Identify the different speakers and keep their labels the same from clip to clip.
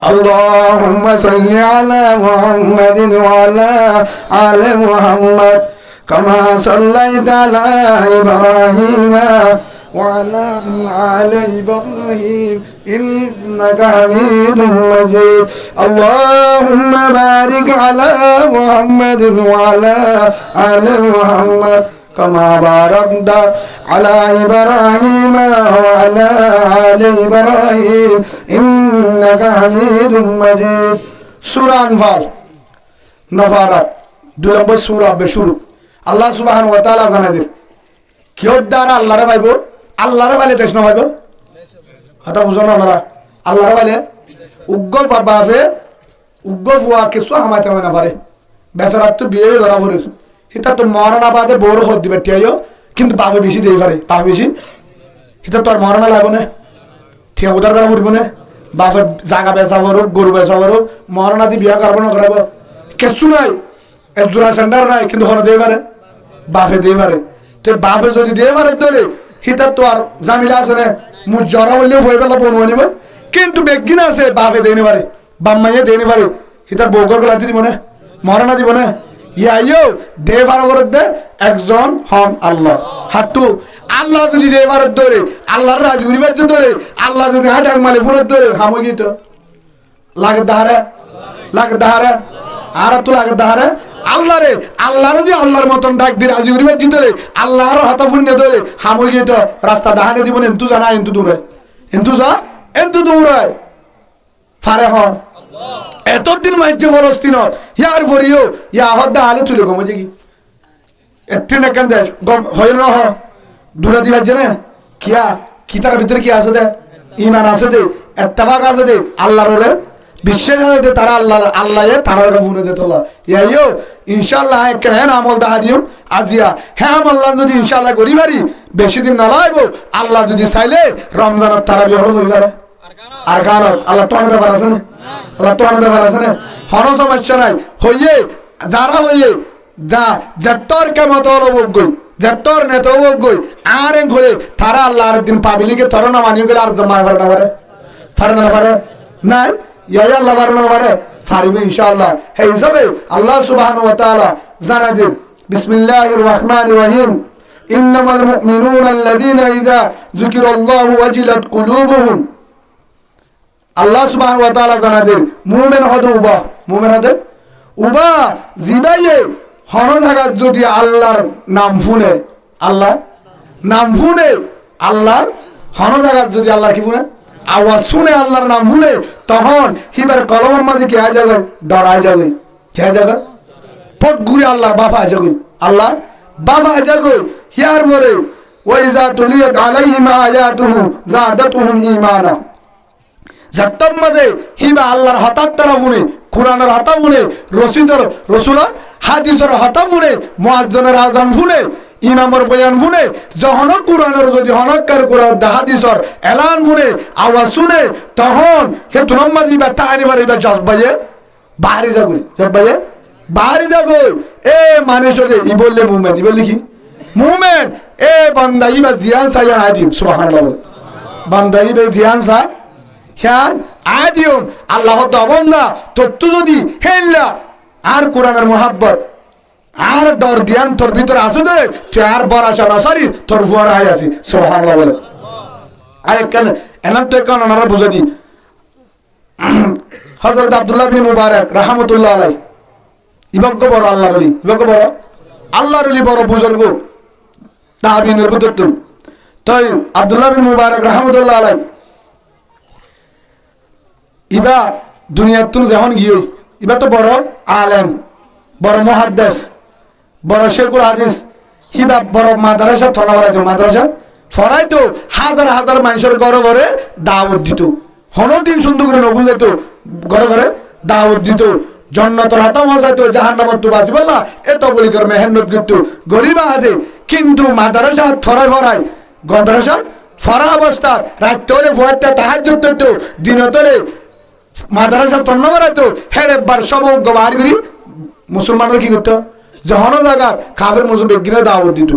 Speaker 1: اللهم صل على محمد وعلى آل محمد كما صليت على إبراهيم وعلى آل إبراهيم إنك حميد مجيد اللهم بارك على محمد وعلى آل محمد كما باركت على إبراهيم وعلى آل إبراهيم إنك حميد مجيد سورة أنفال نفارات দুই সূরা বেশুরু আল্লাহ সুবহানাহু ওয়া তাআলা জানায় কিয়র দ্বারা আল্লাহরে পাইব আল্লাহরে পাইলে দেশ না পাইব কথা বুঝো না আপনারা আল্লাহরে পাইলে উগ্গল বাবাফে উগ্গল ফুয়া কিছু হামাইতে হয় না পারে বেচারা তো বিয়ে ধরা পড়েছে এটা তো মরণা বাদে বড় হদ দিবে টিয়াইও কিন্তু বাপে বেশি দেই পারে বাপে বেশি এটা তো আর মরণা লাগবে না ঠিক উদার করা পড়বে না বাপের জায়গা বেচা করো গরু বেচা করো মরণা দিয়ে বিয়া করবো না করাবো কিছু নাই জোড়া সেন্টার নাই কিন্তু হলো দিয়ে পারে বাপে দিয়ে পারে তো বাপে যদি দিয়ে পারে ধরে হিতার তো আর জামিলা আছে না মুখ জ্বরা হইলেও হয়ে পেলা বোন নিব কিন্তু বেগিন আছে বাপে দিয়ে পারে বাম্মাইয়ে দিয়ে পারে হিতার বৌগর গলা দিব না মরণা দিব না ইয়াইও দেবার বরদে একজন হন আল্লাহ হাতু আল্লাহ যদি দেবার ধরে আল্লাহর রাজ উরিবার ধরে আল্লাহ যদি হাটাক মালে ফুরত ধরে হামগি তো লাগে দাহারে আর তো লাগে দাহারে আল্লাহ রে আল্লাহ যদি আল্লাহর মতন ডাক দি রাজি উরিবার ধরে আল্লাহর হাতা ফুন্নে ধরে হামগি তো রাস্তা দাহারে দিব এন্তু জানা এন্তু দূরে এন্তু যা এন্তু দূরে ফারে হন এতদিন মাইজে ফলস্তিন ইয়ার ফরিও ইয়া হদ্দা আলে তুলে গমজে কি এত্রিন কেন দেশ গম হয় না হ দূরে দিবার জন্য কিয়া কি তার ভিতরে কি আছে দে ইমান আছে দে ইত্তেফাক আছে দে আল্লাহর রে বিশ্বাস আছে দে তারা আল্লাহ তারা ফুনে দে তোলা ইয়াইও ইনশাআল্লাহ কেন আমল দা দিও আজিয়া হ্যাঁ আল্লাহ যদি ইনশাআল্লাহ করি পারি বেশি দিন না লাইব আল্লাহ যদি চাইলে রমজানের তারাবি হলো করি পারে আর কারণ আল্লাহ তো ব্যাপার আছে না আল্লাহ তো ব্যাপার আছে না হন সমস্যা নাই হইয়ে যারা হইয়ে যা যেতর কেমত অবজ্ঞই যেতর নেত অবজ্ঞই আর ঘরে তারা আল্লাহর দিন পাবিলিকে তর না মানিয়ে গেলে আর জমা পারে না পারে নাই ইয়া আল্লাহ পারে না পারে পারিবে ইনশাআল্লাহ হে হিসাবে আল্লাহ সুবহানাহু ওয়া তাআলা জানায় দিন বিসমিল্লাহির রহমানির রহিম ইন্নামাল মুমিনুনা আল্লাযীনা ইযা যুকিরাল্লাহু ওয়াজিলাত কুলুবুহুম আল্লাহ সুবহানাহু ওয়া তাআলা জানাদের মুমিন হদ উবা জিবাইয়ে হন জায়গা যদি আল্লাহর নাম শুনে আল্লাহর হন জায়গা যদি আল্লাহর কি শুনে আওয়াজ শুনে আল্লাহর নাম শুনে তখন হিবার কলমের মাঝে কি আয় যাবে ডরায় যাবে কে যাবে পট ঘুরে আল্লাহর বাফা যাবে আল্লাহর বাফা যাবে হিয়ার পরে ওয়াইজা তুলিয়াত আলাইহিম আয়াতুহু যাদাতুহুম ঈমানা যতম মাঝে হিবা আল্লাহর হতাক তারা শুনে কোরআনের হতা শুনে রসুলের হাদিসের হতা শুনে মুয়াজ্জিনের আযান শুনে ইমামের বয়ান শুনে যখন কোরআনের যদি হনকার কোরআন হাদিসের এলান শুনে আওয়াজ শুনে তখন হে তুনম্মাজি বা তাহানি বাড়ি বা জজবাইয়ে বাহারি যাগো এ মানুষ ই বললে মুভমেন্ট ই বললি কি মুভমেন্ট এ বান্দা ইবা জিয়ান সাইয়ান আদিম সুবহানাল্লাহ বান্দা ইবা জিয়ান সা হ্যাঁ আদিম আল্লাহ দবন্দা তত্ত্ব যদি হেল্লা আর কোরআনের মোহাব্বত আর ডর দিয়ান তোর ভিতরে আসে দে তুই আর বড় আসা নসারি তোর ফুয়ার আয় আসি সুবহানাল্লাহ বলে আরে কেন এনার তো কেন আমরা বুঝে দিই হযরত আব্দুল্লাহ বিন মুবারক রাহমাতুল্লাহ আলাইহি ইবজ্ঞ বড় আল্লাহর ওলি ইবজ্ঞ বড় আল্লাহর ওলি বড় বুজুর্গ তাবিনের ভিতর তাই আব্দুল্লাহ বিন মুবারক রাহমাতুল্লাহ আলাইহি ইবা দুনিয়ার তুন যখন গিয়ে ইবা তো বড় আলেম বড় মুহাদ্দিস বড় শেখুল হাদিস হিবা বড় মাদ্রাসা থনা মাদ্রাসা ফরাইতো হাজার হাজার মানুষের ঘরে ঘরে দাওয়াত দিত হনদিন সুন্দর করে নকুল যেত ঘরে ঘরে দাওয়াত দিত জন্নতর হাতাম হাসাইতো জাহান্নামত তো বাঁচি বললা এত বলি করে মেহনত করতো গরিব আদে কিন্তু মাদ্রাসা ফরাই মাদ্রাসা ফরা অবস্থা রাত্রে ফুয়ারটা তাহাজ্জুদ করতো দিনতরে মাদ্রাসা তন্ন বাড়াইতো হেড়েবার সমগ্র বাড়ি মুসলমানরা কি করতো যখন জায়গা কাফের মুসলিম বেগিনে দাওয়াত দিত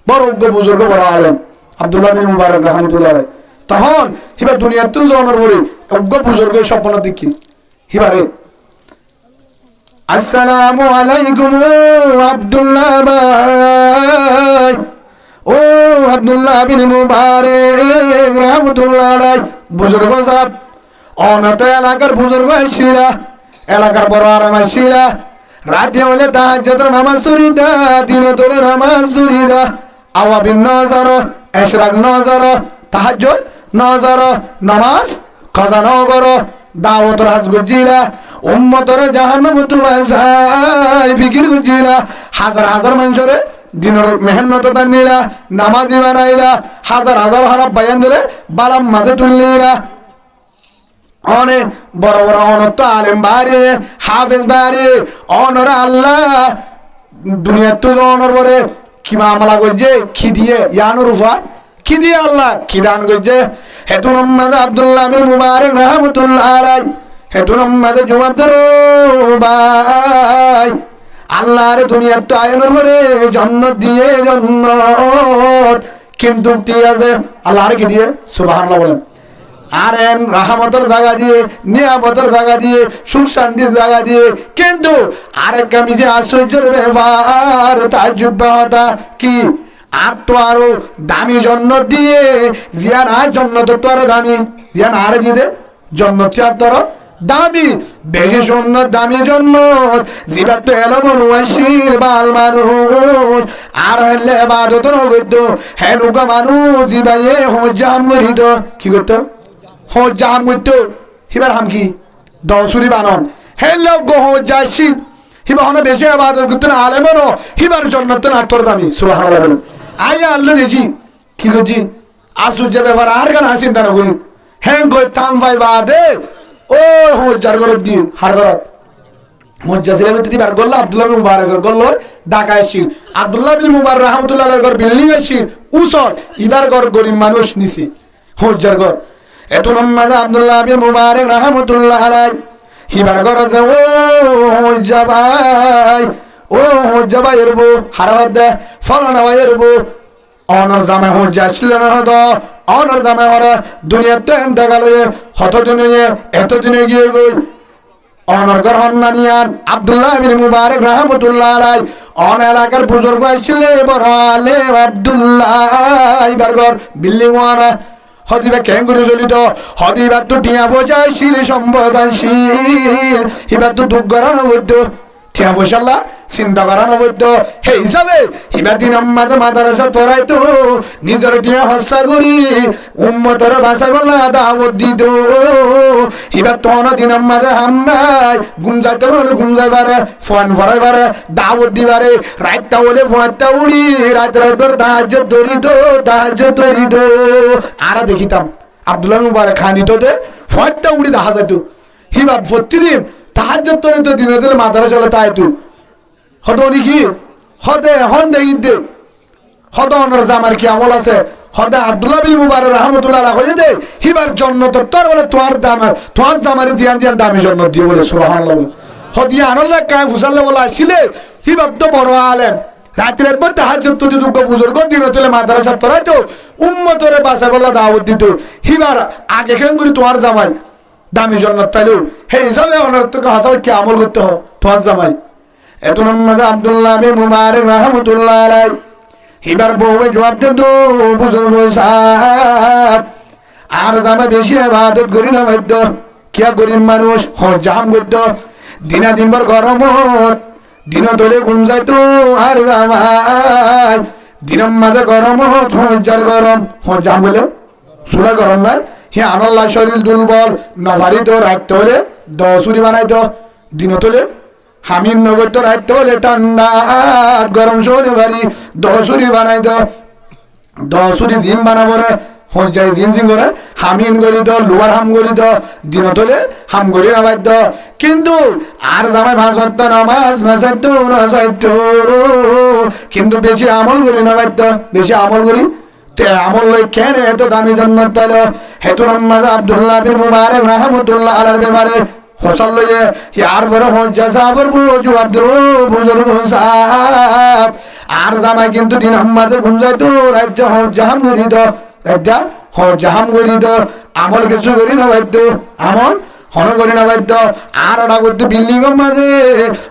Speaker 1: বড় বুজুর্গ বড় আলেম আব্দুল্লাহ বিন মুবারক রাহমাতুল্লাহ তখন হিবা দুনিয়ার তুল জনের পরে অজ্ঞ বুজুর্গের স্বপ্ন দেখি হিবারে আসসালামু আলাইকুম আব্দুল্লাহ ভাই, ও আব্দুল্লাহ বিন মুবারক রাহমাতুল্লাহ আলাইহি বুজুর্গ সাহেব, অনাথ এলাকার বুজুর্গ আইছিলা, এলাকার বড় আরাম আইছিলা, রাতে হলে তাহাজ্জুদের নামাজ পড়িতা, দিনে তোলে নামাজ পড়িতা, আওয়াবিন নজর, ইশরাক নজর, তাহাজ্জুদ নজর, নামাজ কাজা নগর, দাওয়াত রাজ গুজিলা, উম্মতর জাহান্নাম তুবাসাই ফিকির গুজিলা, হাজার হাজার মানুষরে দিনের মেহনত দানিলা, নামাজি বানাইলা, হাজার হাজার হারাপ বায়ান ধরে বালাম মাঝে তুললিলা, অনেক বড় বড় অনত আলেম বাড়ি, হাফেজ বাড়ি, অনর আল্লাহ দুনিয়ার তো অনর করে কি মামলা করছে, কি দিয়ে ইয়ানোর উপর কি দিয়ে আল্লাহ কি দান করছে। হেতু মোহাম্মদ আব্দুল্লাহ বিন মুবারক রাহমাতুল্লাহ আলাইহি, হেতু মোহাম্মদ জবাবদার ভাই, আল্লাহর দুনিয়ার তো আয়নের করে জান্নাত দিয়ে জান্নাত, কিন্তু কি আছে আল্লাহর কি দিয়ে সুবহানাল্লাহ বলেন, আর এন রাহমতের জায়গা দিয়ে, নিয়ামতের জায়গা দিয়ে, সুখ শান্তির জায়গা দিয়ে, কিন্তু আরেক আমি যে আশ্চর্যের ব্যাপার তাজ্জুব হতা কি আর তো আরো দামি জন্নত দিয়ে, জিয়ান আর জন্নত তো আরো দামি, জিয়ান আর দিয়ে জন্নত তোর দামি, বেশি সুন্দর দামি জন্নত, যেটা তো এলো মনুয়াশির বাল মানুষ, আর হলে এবাদত নগদ্য হেনুকা মানুষ জিবাইয়ে হজ্জাম করিত, কি করতো হজ্জাম করতো, হিবার হাম কি দশুরি বানন হেল হজ্জাশীল, হিবা হনে বেশি এবাদত করতো না আলেমনও হিবার জন্নত না তোর দামি সুবহানাল্লাহ। আইয়া আল্লাহ দেখি কি করছি আশ্চর্য ব্যাপার, আর গান চিন্তা না করি হ্যাঁ কই থাম ভাই বাদে ও হজ্জার ঘরত দিয়ে হার ঘরত হজ্জা ছিল বার করলো আব্দুল্লাহ বিন মুবারক করলো ঢাকা আসছিল, আব্দুল্লাহ বিন মুবারক রাহমাতুল্লাহ আলাইহির ঘর বিল্ডিং আসছিল উসর, ইবার ঘর গরিব মানুষ নিছে হজ্জার ঘর। এত মোহাম্মদ আব্দুল্লাহ বিন মুবারক রাহমাতুল্লাহ আলাইহি হিবার ঘর আছে, ও হজ্জা ভাই, ও হজ্জা ভাই এরবো হারাবাদ দে ফলানা ভাই এরবো অনর জামাই হজ্জা আসছিল না হতো, অনর জামাই ওরা দুনিয়ার তো এনতে গেল হত দিনে এত দিনে গিয়ে গই অনর ঘর হন্নানিয়ান আব্দুল্লাহ বিন মুবারক রাহমাতুল্লাহ আলাইহি অন এলাকার বুজুর্গ আসছিল বড় আলেম আব্দুল্লাহ, এবার ঘর বিল্ডিং ওয়ানা হদিবা ক্যাঙ্গুরি চলিত, হদিবার তো টিয়া পয়সাশীল সম্পদাশীল, এবার তো দুঃখ করানো বৈদ্য টিয়া পয়সাল্লা চিন্তা করানো বৈদ্য, সেই হিসাবে এবার দিন মাঝে মাদারাসা তোরাইতো নিজের টিয়া হস্যা করি উম্মতর ভাষা বলা দাওয়াত দিত, এবার তো দিন মাঝে হাম নাই ঘুম যাইতে বলে ঘুম যাইবারে ফোন ভরাই বারে দাওয়াত দিবারে, রাতটা হলে ফোনটা উড়ি রাত রাতভর তাহাজ্জুদ ধরিত তাহাজ্জুদ ধরিত, আর দেখিতাম আব্দুল্লাহ মুবারক খান দিত ফোনটা উড়ি দেখা যাইত, হিবা প্রতিদিন তাহাজ্জুদ ধরিত দিনে দিলে মাদ্রাসা হলে তাইতো হত নাকি হদে হন দেখি দে হদ অনর জামার কি আমল আছে, হদে আব্দুল্লাহ বিন মুবারক রাহমাতুল্লাহ আলাইহি হয়ে দে হিবার জন্নত তোর বলে তোমার জামারে দিয়ান দিয়ান দামি জন্নত দিয়ে বলে সুবহানাল্লাহ। হদিয়া আনল্লাহ কায় ফুসাল্লাহ বলা আসলে হিবার তো বড় আলেম, রাত্রে একবার তাহাজ্জুদ তুই দুঃখ বুজুর্গ দিন তুলে মাদ্রাসা তোরাই তো উম্মতরে বাসা বলা দাওয়াত দিত, হিবার আগে কেন করি তোমার জামাই দামি জন্নত তাইলো, সেই হিসাবে অনর তোকে হঠাৎ কি আমল করতে হয় তোমার জামাই। এত মোহাম্মদ আব্দুল্লাহ বিন মুবারক রাহমাতুল্লাহ আলাইহি হিবার বউয়ে জবাব দিত, বুজুর্গ সাহেব আর জামাই বেশি ইবাদত করি না বাধ্য, কিয়া গরিব মানুষ হজ্জাম করতো, দিনা দিনভর গরম দিন তোলে ঘুম যাইতো, আর জামাই দিনের মাঝে গরম হজ্জার গরম, হজ্জাম বলে সুরা গরম নাই হে আনল্লাহ শরীর দুর্বল নভারি তো রাখতে হলে দশুরি বানাইতো, দিন তোলে হামিন নগর তো রাখতে হলে ঠান্ডা গরম শোনে ভারি দশুরি বানাইতো, দশুরি জিম বানাবো রে হজ্জায় জিনজিং করে হামিন করিত লোয়ার হাম করিত, দিন তোলে হাম করি না বাধ্য, কিন্তু আর জামাই ভাষত নামাজ নাচাইতো নাচাইতো, কিন্তু বেশি আমল করি না বাধ্য, বেশি আমল করি তে আমল লই কেন এত দামি জন্নত তাইলো। হেতু নামাজ আব্দুল্লাহ বিন মুবারক রাহমাতুল্লাহ আলাইহির ব্যাপারে ফসল লইয়ে আর বড় হজ্জা সাফর বুজু আব্দুল বুজুর্গ সাহেব আর জামাই কিন্তু দিন নামাজে ঘুম যাইতো, রাজ্য হজ্জাম করিত, রাজ্য হজ্জাম করিত, আমল কিছু করি না বাধ্য, আমল হন করি না বাধ্য আর ওটা করতে বিল্ডিং মাঝে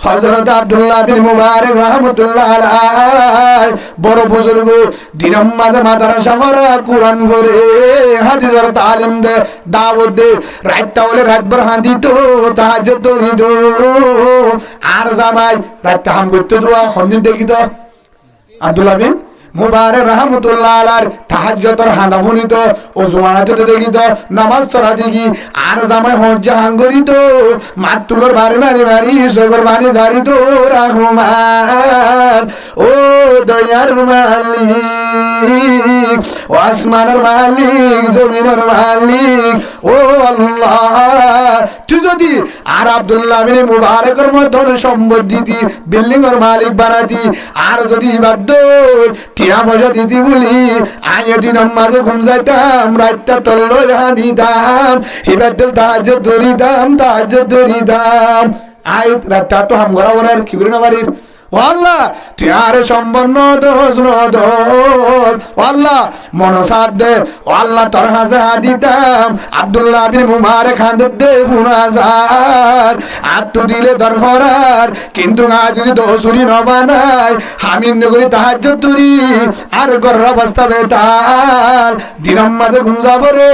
Speaker 1: হযরত আব্দুল্লাহ বিন মুবারক রাহমাতুল্লাহ আলাইহি বড় বুজুর্গ দিনের মাঝে মাদ্রাসা পড়া কুরআন পড়ে হাদিসের তালিম দে দাওয়াত দে রাতটা হলে রাতভর হাদিত তাহাজ্জুদ দরিদ আর জামাই রাতটা হাম করতে দোয়া হন্দিন দেখি তো আব্দুল্লাহ বিন মুবারক রাহমাতুল্লাহ আলাইহি তাহাজ্জুদের হাঁদা ফুনিত ওজুয়ানাতে তো দেখিত নামাজ পড়া দেখি আর জামাই হজ হাঙ্গরিত মাতুলর বাড়ি বাড়ি বাড়ি সগর বাড়ি জারিত রহমান ও দয়ার মালিক ও আসমানের মালিক জমিনের মালিক ও আল্লাহ তুই যদি আর আব্দুল্লাহ বিন মুবারকের মতন সম্পদ দিতি বিল্ডিং এর মালিক বানাতি আর যদি বাধ্য টিয়া পয়সা দিতি বলি আগে দিন মাঝে ঘুম যাইতাম রাতটা তল্লো দিতাম হিবাদ্দল তাহাজ্জুদ ধরিতাম আই রাতটা তো হাম করা বলার কি করি না বাড়ির ও আল্লাহ তুই আর সম্পন্ন দোষ আল্লাহ মনসাদ দে ও আল্লাহ তোর হাজা দিতাম আব্দুল্লাহ বিন মুবারক দে ১৫,০০০ আর তো দিলে দরফরার কিন্তু আজ যদি দোষুরি ন বানাই হামিন নগরী তাহাজ্জুদ তুরি আর গর্র অবস্থা বেতাল দিনম মাঝে ঘুম যাব রে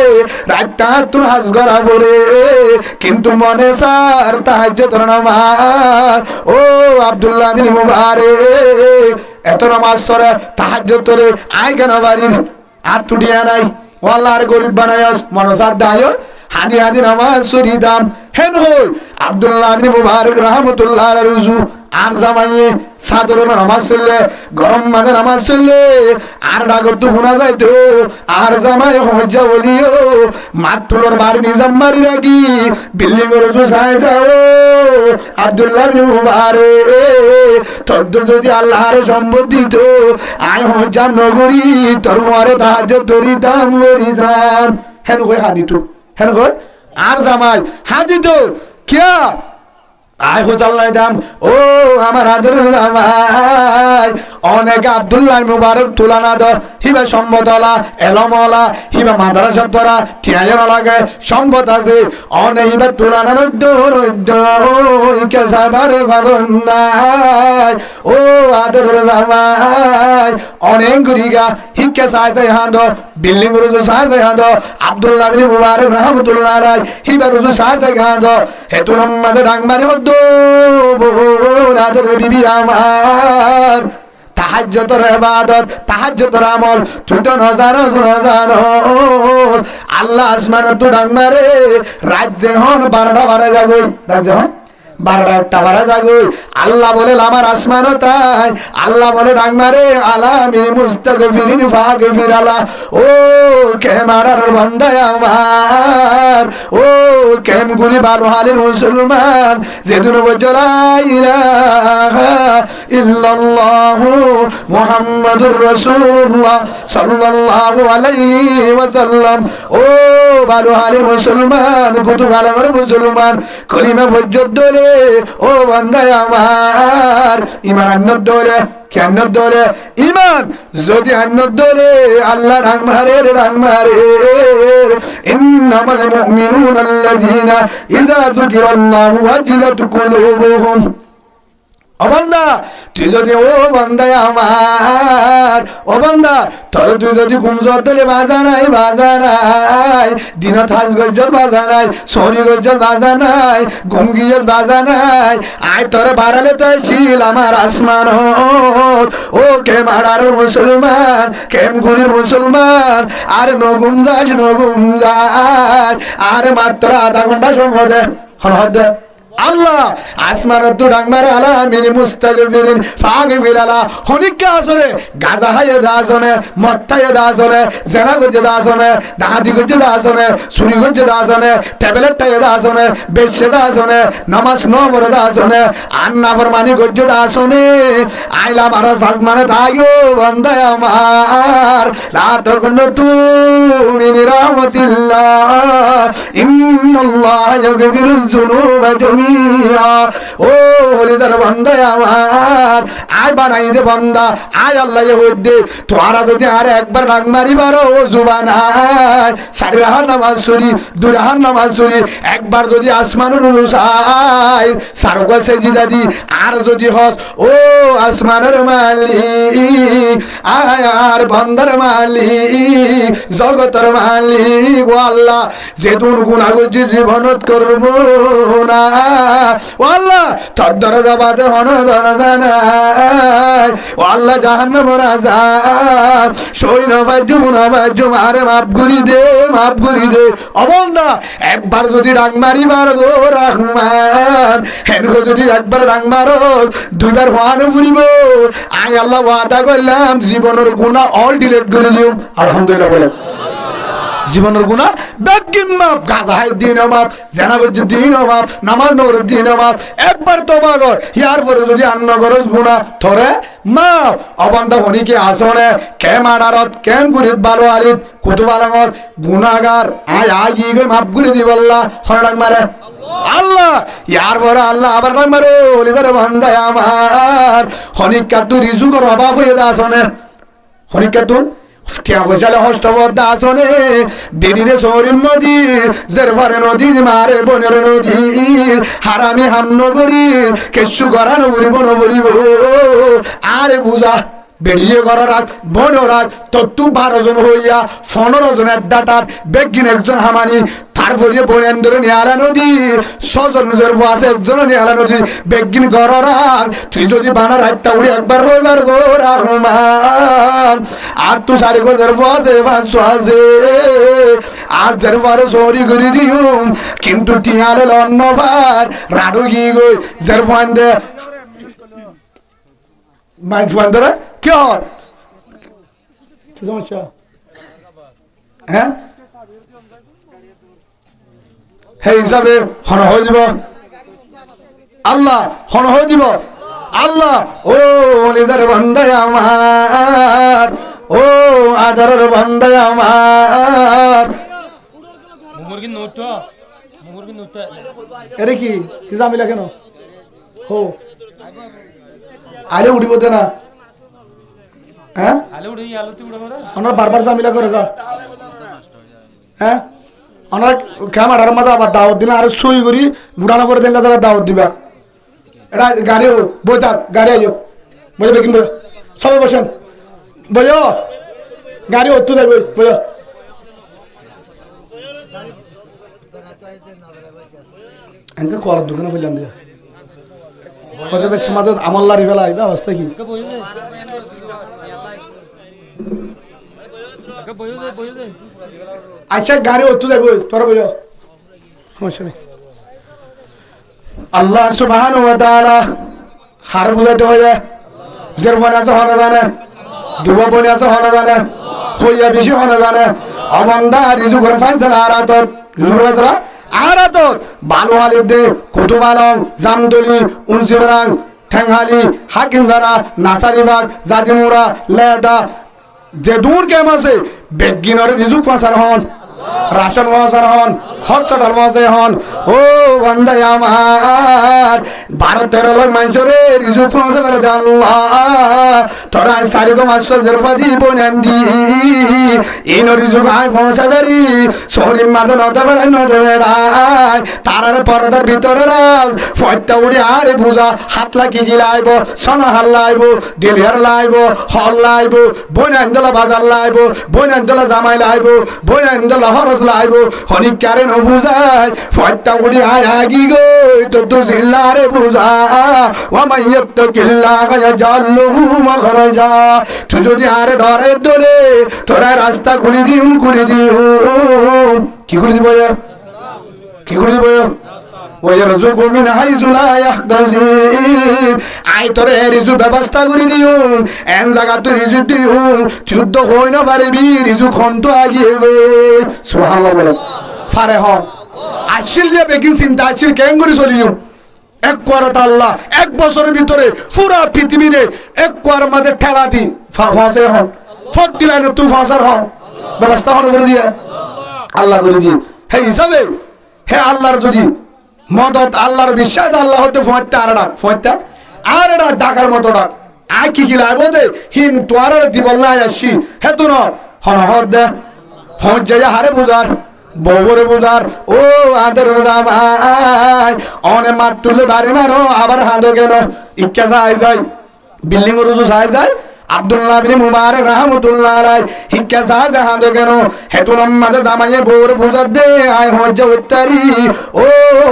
Speaker 1: রাতটা তুই হাজ করা পরে কিন্তু মনে সার তাহাজ্জুদ নামাজ ও আব্দুল্লাহ বিন আরে এত নামাজ পড়ে তাহাজ্জুদ তোরে আই কেন বাড়ির আর তুটিয়া নাই ওয়াল্লাহর গরিব বানায়াস মনসাদ দায় হাদি হাদি নামাজ সরি দাম হেন হই আব্দুল্লাহ বিন মুবারক রাহমাতুল্লাহ আলাইহি রুজু আর জামাইয়ে সাদর নামাজ চললে গরম মাঝে নামাজ চললে আর ডাকর তো শোনা যায় তো আর জামাই হজ্জা বলিও মাতুলর বাড়ি নিজাম মারি রাখি বিল্ডিং এর রুজু সাই যাও আব্দুল্লাহ বিন মুবারক তোর যদি আল্লাহর সম্পদ দিত আয় হজ্জা নগরী তোর মারে তাহাজ্জুদ ধরিতাম হেন কই হাদিত হেন কই আর জামাই হাদিত কিয়া আয় হুজাল্লাই দাম ও আমার আদর জামাই অনেক আব্দুল্লাহ মুবারক তুলানা দ হিবা সম্পদলা এলমলা হিবা মাদ্রাসা ধরা ঠিয়াইরা লাগে সম্পদ আছে অনেক হিবা তুলানা রদ্দ কে সাবার কারণ নাই ও আদর জামাই অনেক গুরিগা হিকে সাইছে হাঁদ বিল্ডিং রুজু সাইছে হাঁদ আব্দুল্লাহ বিন মুবারক রাহমাতুল্লাহ আলাইহি হিবা রুজু সাইছে হাঁদ হেতু নামাজে ডাংমারি হদ্দ আদর বিবি আমার তাহাজ্জুদের ইবাদত তাহাজ্জুদের আমল তুই তো নজানোস আল্লাহ আসমানে তো ডাংমারে রাজ্যে হন 12টা বারে যাবে রাজ্যে হন 12টা একটা বারে যাবে আল্লাহ বলে আমার আসমানও তাই আল্লাহ বলে ডাংমারে আলা মিন মুস্তাগফিরিন ফাগফির আলা ও কে মারার বান্দা আমার ও কেম গুলি ভালো হালের মুসলমান যেদিন লা ইলাহা ইল্লাল্লাহু মুহাম্মাদুর রাসূলুল্লাহ সাল্লাল্লাহু আলাইহি ওয়াসাল্লাম ও ভালো হালের মুসলমান কত ভালো করে মুসলমান কলিমা ফজর দলে ও বান্দা আমার ঈমান আন্নত দলে কেন দলে ঈমান যদি আন্নত দলে আল্লাহ ডাং মারে ইন্নামাল মুমিনুনা আল্লাযীনা ইযা যুকিরাল্লাহু ওয়াজিলাত কুলুবুহুম ও বান্দা তুই যদি ও বান্দা আমার ও বান্দা তোর তুই যদি ঘুমজত দলে বাজা নাই দিনত হাজ গজ্জত বাজা নাই সরি গজ্জত বাজা নাই ঘুমগিজত বাজা নাই আয় তোর বাড়ালে তো শিল আমার আসমান ও কে মারার মুসলমান কেম গুলির মুসলমান আর নগুম যাস আর মাত্র আধা ঘন্টা সময় দে হদ আল্লাহ আসমানত তো ডাংমার আলা মিনি মুস্তাগফিরিন ফাগফির আলা হনিকা আসরে গাজা হায়ে দাসনে মত্তায়ে দাসনে জেনা গজে দাসনে ডাহাদি গজে দাসনে সুরি গজে দাসনে ট্যাবলেট টায়ে দাসনে বেশে দাসনে নামাজ নবর দাসনে আন্না ফরমানি গজে দাসনে আইলা মারা সাজমানে থাকো বান্দা আমার রাত কোন তুমি নিরামতিল্লাহ ইন্নাল্লাহ ইয়াগফিরুজ যুনুবা জামিআ ও হলিদার বান্দা আমার আয় বানাই দে বান্দা আয় আল্লাহ হইদে তোরা যদি আর একবার ডাক মারি পারো জুবানায় সারি রাহার নামাজ সুরি দুই রাহার নামাজ সুরি একবার যদি আসমানের চাই সারো কাছে জিদাদি আর যদি হস ও আসমানের মালিক আয় আর বান্দার মালিক জগতের মালিক ও আল্লাহ যে তুন গুনাহ করছি জীবনত করব না ও আল্লাহ তোর দরজা বাদে হন দরজা নাই ও আল্লাহ জাহান্নামের আযাব সই না পাইজু না পাইজু আরে মাফ করি দে অবন্দা একবার যদি ডাক মারি মারবো রহমান হেনকো যদি একবার ডাক মারো দুইবার হওয়ানো ফুরিব আয় আল্লাহ ওয়াদা করলাম জীবনের গুনাহ অল ডিলিট করে দিও আলহামদুলিল্লাহ বলে জীবনের গুনাহ বেগিন মাপ গাজা হাই দিন মাপ জানা করছি দিন মাপ নামাজ নগর দিন মাপ একবার তওবা কর ইয়ার পরে যদি আন্ন করস গুনাহ থরে মাপ অবন্দা হনিকে আসনে কে মারারত কেন গুরিত ভালো আলিত কুতুবালাঙত গুনাহগার আয় আগি গই মাপ করে দিব আল্লাহ হরডাক মারে আল্লাহ ইয়ার পরে আল্লাহ আবার ডাক মারো ওলিদার বান্দা আমার হনিকা তুই রিজুকের অভাব হয়ে আসনে হনিকা তুই টিয়া পয়সালে হস্তবদ্ধ আসনে বেরিরে শহরের নদী জেরফারে নদী মারে বনের নদী হারামি হামন করি কেসু গড়ানো করিব নবরিব আরে বুঝা বেরিয়ে ঘর রাখ বন রাখ তত্তু 12 জন হইয়া 15 জন ডাটার বেগিন একজন হামানি তারপরে বনেন্দ্র নিয়ালা নদী 6 জন জেরফা আছে একজন নিয়ালা নদী বেগিন ঘর রাখ তুই যদি বানার হাতটা উড়ে একবার হইবার গো রহমান আর তু সারি গো জেরফা আছে 500 আছে আর জেরফার সরি করে দিউম কিন্তু টিয়ালে লন্নফার রাডু গি গই জেরফান্দে মাইফান্দরে কি হয় কি সমস্যা হ্যাঁ হে হিসাবে হন হয়ে দিব আল্লাহ হন হয়ে দিব আল্লাহ ও লিজার বান্দা আমার ও আদরের বান্দা আমার
Speaker 2: মুরগির নোটটা
Speaker 1: এরে কি জামিলা কেন হো আলে উঠিব না হ্যাঁ আমরা বারবার জামিলা করে গা হ্যাঁ আমরা ক্যামেরার মাঝে আবার দাওয়াত দিলে আর সই করি বুড়ানো করে দিলে জায়গা দাওয়াত দিবা এটা গাড়ি বোঝা গাড়ি আইও বুঝবে কি সবাই বসেন বোঝো গাড়ি উঠতে যাবে বোঝো এনকে করার দোকানে বললাম দিয়া সমাজত আমল্লারি ফেলা এই অবস্থা কি আচ্ছা গাড়ি উঠতে যাবো তোরা বোঝো সমস্যা নেই আল্লাহ সুবহানাহু ওয়া তাআলা হার বুঝাতে হয়ে জেরফান আছে হনা জানে দুবাবনি আছে হনা জানে হইয়া বেশি হনা জানে অবন্দা রিজুকের ফাইসালা আরাতত রিজুকের ফাইসালা আরাতত বালু আলিফ দে কুতুব আলম জামদলি উনসিবরাং ঠেংহালি হাকিমজারা নাসারিবাগ জাদিমুরা লেদা যে দূর কেম আছে বেগিনর রিজুক ফাঁসার হন রাশন ফাঁসার হন হসপিটাল ফাঁসে হন ও বান্দা আমার 12-13 লাখ মানুষের রিজুক ফাঁসে করে জানলা তোরা 4,500 জেরফা দিব নান্দি এই রিজুক আয় ফাঁসা করি শরীর মাঝে নদে বেড়ায় তারার পর্দার ভিতরে রাখ ফয়টা উড়ে আরে বুঝা হাত লাগি গিলাইব সনা হাল লাইব ডেলিয়ার লাইব হল লাইব বইনান্দলা বাজার লাইব বইনান্দলা জামাই লাইব বইনান্দলা হরস লাইব হনি কারে ন বুঝায় ফয়টা উড়ে আয় আগি গই তো তু জিল্লারে বুঝা ওয়া মাইয়াত কিল্লা জাল্লুহু মাখরাজা তুই যদি আরে ডরে তোরে তোরা রাস্তা খুলে দিউ কি করে দিব কি করে দিব ওয়ারযুকু মিন হাইযু লা ইয়াহতাসিব আই তোরে রিজু ব্যবস্থা করে দিও এন জায়গা তুই রিজু দিও যুদ্ধ হই না পারবি রিজু খন্ত আগিয়ে গো সুবহানাল্লাহ বলো ফারে হ আসিল যে বেকিং চিন্তা আসিল কেন করে চলিও এক কোয়ারত আল্লাহ এক বছরের ভিতরে পুরা পৃথিবীতে এক কোয়ার মাঝে ঠেলা দি ফাঁসে হন ফট দিলেন তুই ফাঁসার হন ব্যবস্থা হন করে দিয়ে আল্লাহ করে দিয়ে হে হিসাবে হে আল্লাহর যদি মদত আল্লাহর বিশ্বাস আল্লাহ হতে ফোঁটা আর ডাক ফোঁটা আর ডাক ডাকার মতো ডাক আয় কি লাইব দে হিন তোয়ার দিবল না আসি হে তু হন হদ দে হজ যাই হারে বুঝার বউরে বুঝার ও আদর জামাই অনে মাত তুলে বাড়ি মারো আবার হাঁদো কেন ইচ্ছা যায় যায় বিল্ডিং রুজু যায় যায় আব্দুল্লাহ বিন মুবারক রাহমাতুল্লাহ আলাইহি হিক্কা জাহাজ কেন হেতু নামাজে জামাইয়ে বোর বুঝার দে আয় হজ্জ উত্তরি ও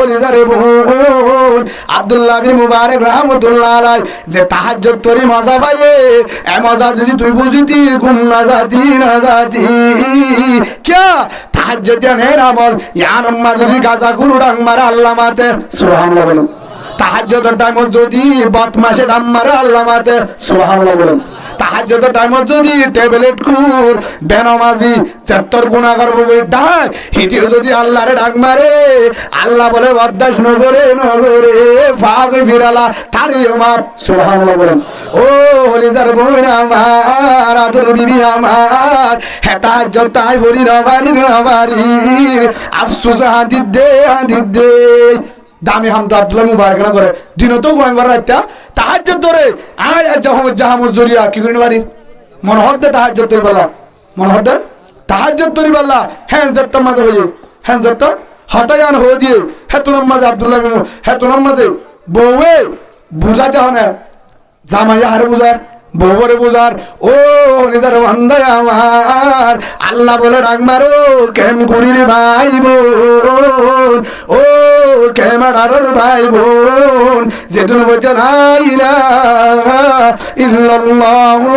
Speaker 1: লিজারে বোন আব্দুল্লাহ বিন মুবারক রাহমাতুল্লাহ আলাইহি যে তাহাজ্জুদ তরি মজা পাইয়ে এ মজা যদি তুই বুঝিতি গুম না জাতি क्या তাহাজ্জুদ নের আমল ইয়া নামাজ যদি গাজা গুরু ডাং মারা আল্লাহ মাতে সুবহানাল্লাহ বলেন তাহাজ্জুদের টাইম যদি বদমাশে দাম মারা আল্লাহ মাতে সুবহানাল্লাহ বলেন তাহাজ্জুদের টাইম যদি ট্যাবলেট কুর বেনামাজি 70 গুনাহগার বলে ডাক হিতি যদি আল্লাহরে ডাক মারে আল্লাহ বলে বরদাস নগরে ফাগ ফিরালা তারিও মাপ সুবহানাল্লাহ বলেন ও হলিজার বোন আমার আদর বিবি আমার হে তাহাজ্জুদ তাই ফরি নবারি আফসোস হাদিদ দে দামি হামদ আব্দুল্লাহ মুবারক না করে দিন তো গোয়াঙ্গার রাইতা তাহাজ্জুদ ধরে আয় জাহামত জরিয়া কি করিন বাড়ি মন হদ্দে তাহাজ্জুদ তরি বলা মন হদ্দে তাহাজ্জুদ তরি বলা হ্যাঁ জত্ত মাঝে হয়ে হ্যাঁ জত্ত হতায়ান হয়ে দিয়ে হেতুনাম মাঝে আব্দুল্লাহ হেতুনাম মাঝে বউয়ে বুঝাতে হনে জামাইয়া হারে বুঝার বউরে বুঝার ও নিজের বান্দায় আমার আল্লাহ বলে ডাক মারো কেম করির ভাই বোন ও কেমার ভাই বোন যেদিন বলছে লা ইলাহা ইল্লাল্লাহু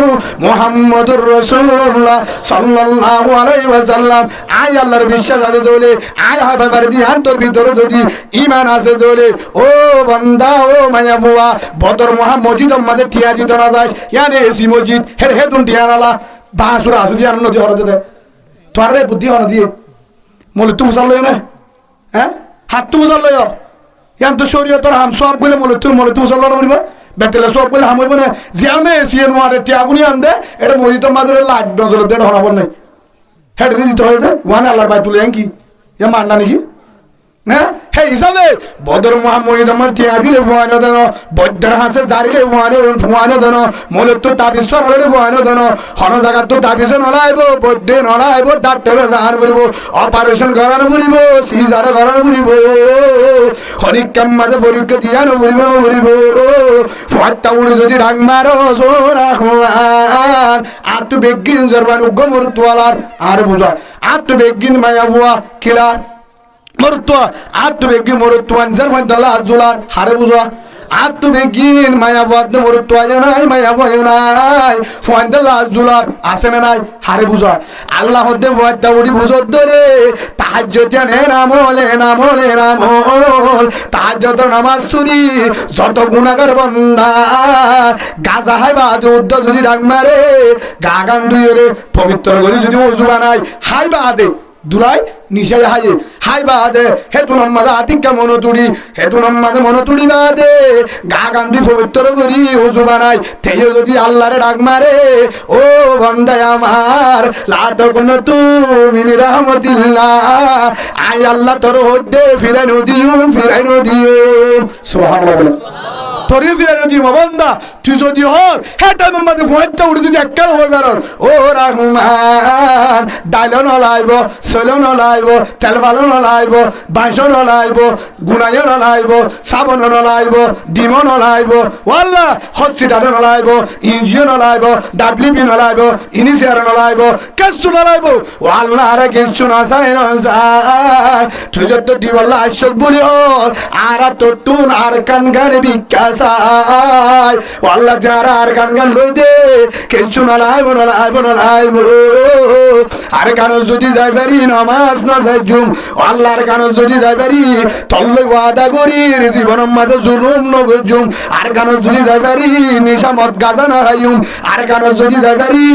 Speaker 1: মুহাম্মাদুর রাসূলুল্লাহ সাল্লাল্লাহু আলাইহি ওয়াসাল্লাম আয় আল্লাহর বিশ্বাস আছে দলে আয় হাবার দিয়ান তোর ভিতরে যদি ঈমান আছে দলে ও বান্দা ও মায়া বুয়া বদর মসজিদ আমাদের টিয়া দিত না যায় ইয়ারে এসি মসজিদ হের হেতুন টিয়া নালা বাসুরা আছে দিয়া নদী হরতে দে তোর রে বুদ্ধি হন দিয়ে মলে তু উসাল লয় না হ্যাঁ হাত তু উসাল লয় ইয়ান তো শরীয়তর হাম সব বলে মলে তু উসাল লয় বলবা বেতেলে সব বলে হাম হইব না যে আমি এসি নোয়ারে টিয়াগুনি আন দে এটা মসজিদ মাঝে লাইট নজর দে হরাব নাই হেড দিতে হয় দে ওয়ান আল্লাহর বাই তুলে কি ইয়া মান্না নাকি হ্যাঁ হে হিসাবে বদর মহামহিদ আমার টিয়া দিলে ফুয়ানো দেন বৈদ্যর হাসে জারিলে ফুয়ানো দেন মনে তো তাবিজ হলে ফুয়ানো দেন হন জায়গা তো তাবিজ নলাইব বৈদ্য নলাইব ডাক্তারে জাহান করিব অপারেশন করানো ফুরিব সিজার করানো ফুরিব হরিকাম মাঝে পরীক্ষা দিয়ানো ফুরিব ফুয়ারটা উড়ি যদি ডাক মারো সোরা হুয়ান আত্ম বেগিন জরবান উগ্র মরুত্বালার আর বুঝা আত্ম বেগিন মায়া ফুয়া কিলার মরুত্বা আত্মবেগী মরুত্বান জারফান দালা আজুলার হারে বুঝা আত্মবেগীন মায়া বাদ মরুত্বা নাই মায়া ভয় নাই ফান দালা আজুলার আসে না নাই হারে বুঝা আল্লাহ হতে ওয়াদা উড়ি বুঝত ধরে তাহাজ্জুদ নামল তাহাজ্জুদ নামাজ সুরি যত গুনাহগার বান্দা গাজা হাই বাদ উদ্দ যদি ডাক মারে গাগান দুইরে পবিত্র করে যদি ওযু বানাই হাই বাদে দুরাই নিশায় হায়ে হাই বাদে হেতু নামাজে আতিকা মনতুড়ি হেতু নামাজে মনতুড়ি বাদে গা গান্ধি পবিত্র করি ওযু বানাই তেও যদি আল্লাহরে ডাক মারে ও বান্দায় আমার লা তাকুনতু মিন রাহমাতিল্লাহ আয় আল্লাহ তোর হদ্দে ফিরাইনো দিও সুবহানাল্লাহ তোর ফিরাইনো দিও বান্দা তুই যদি হর হেটা নামাজে ফয়তা উড়ি যদি এককাল হই পারো ও রহমান ডাইলো নলাইব সলো নলাইব তেল ভালো নলাইব বাইশো নলাইব গুনাইও নলাইব সাবন নলাইব ডিমো নলাইব ওয়াল্লাহ হসপিটাল নলাইব ইনজিও নলাইব ডাব্লিউপি নলাইব ইনিশিয়ার নলাইব কেসু নলাইব ওয়াল্লাহ আরে কেসু না চাই তুই যত দিবল্লা আশক বলিও আর তো তুন আর কান গারে বিকাশাই ওয়াল্লাহ যারা আর গান লই দে কেসু নলাইব আর গান যদি যাই পারি নামাজ না সাজুম আল্লাহর গান যদি যাই পারি তল্লে ওয়াদা করি জীবনের মাঝে জুলুম নগজুম আর গান যদি যাই পারি নিশামত গাজা না খাইম আর গান যদি যাই পারি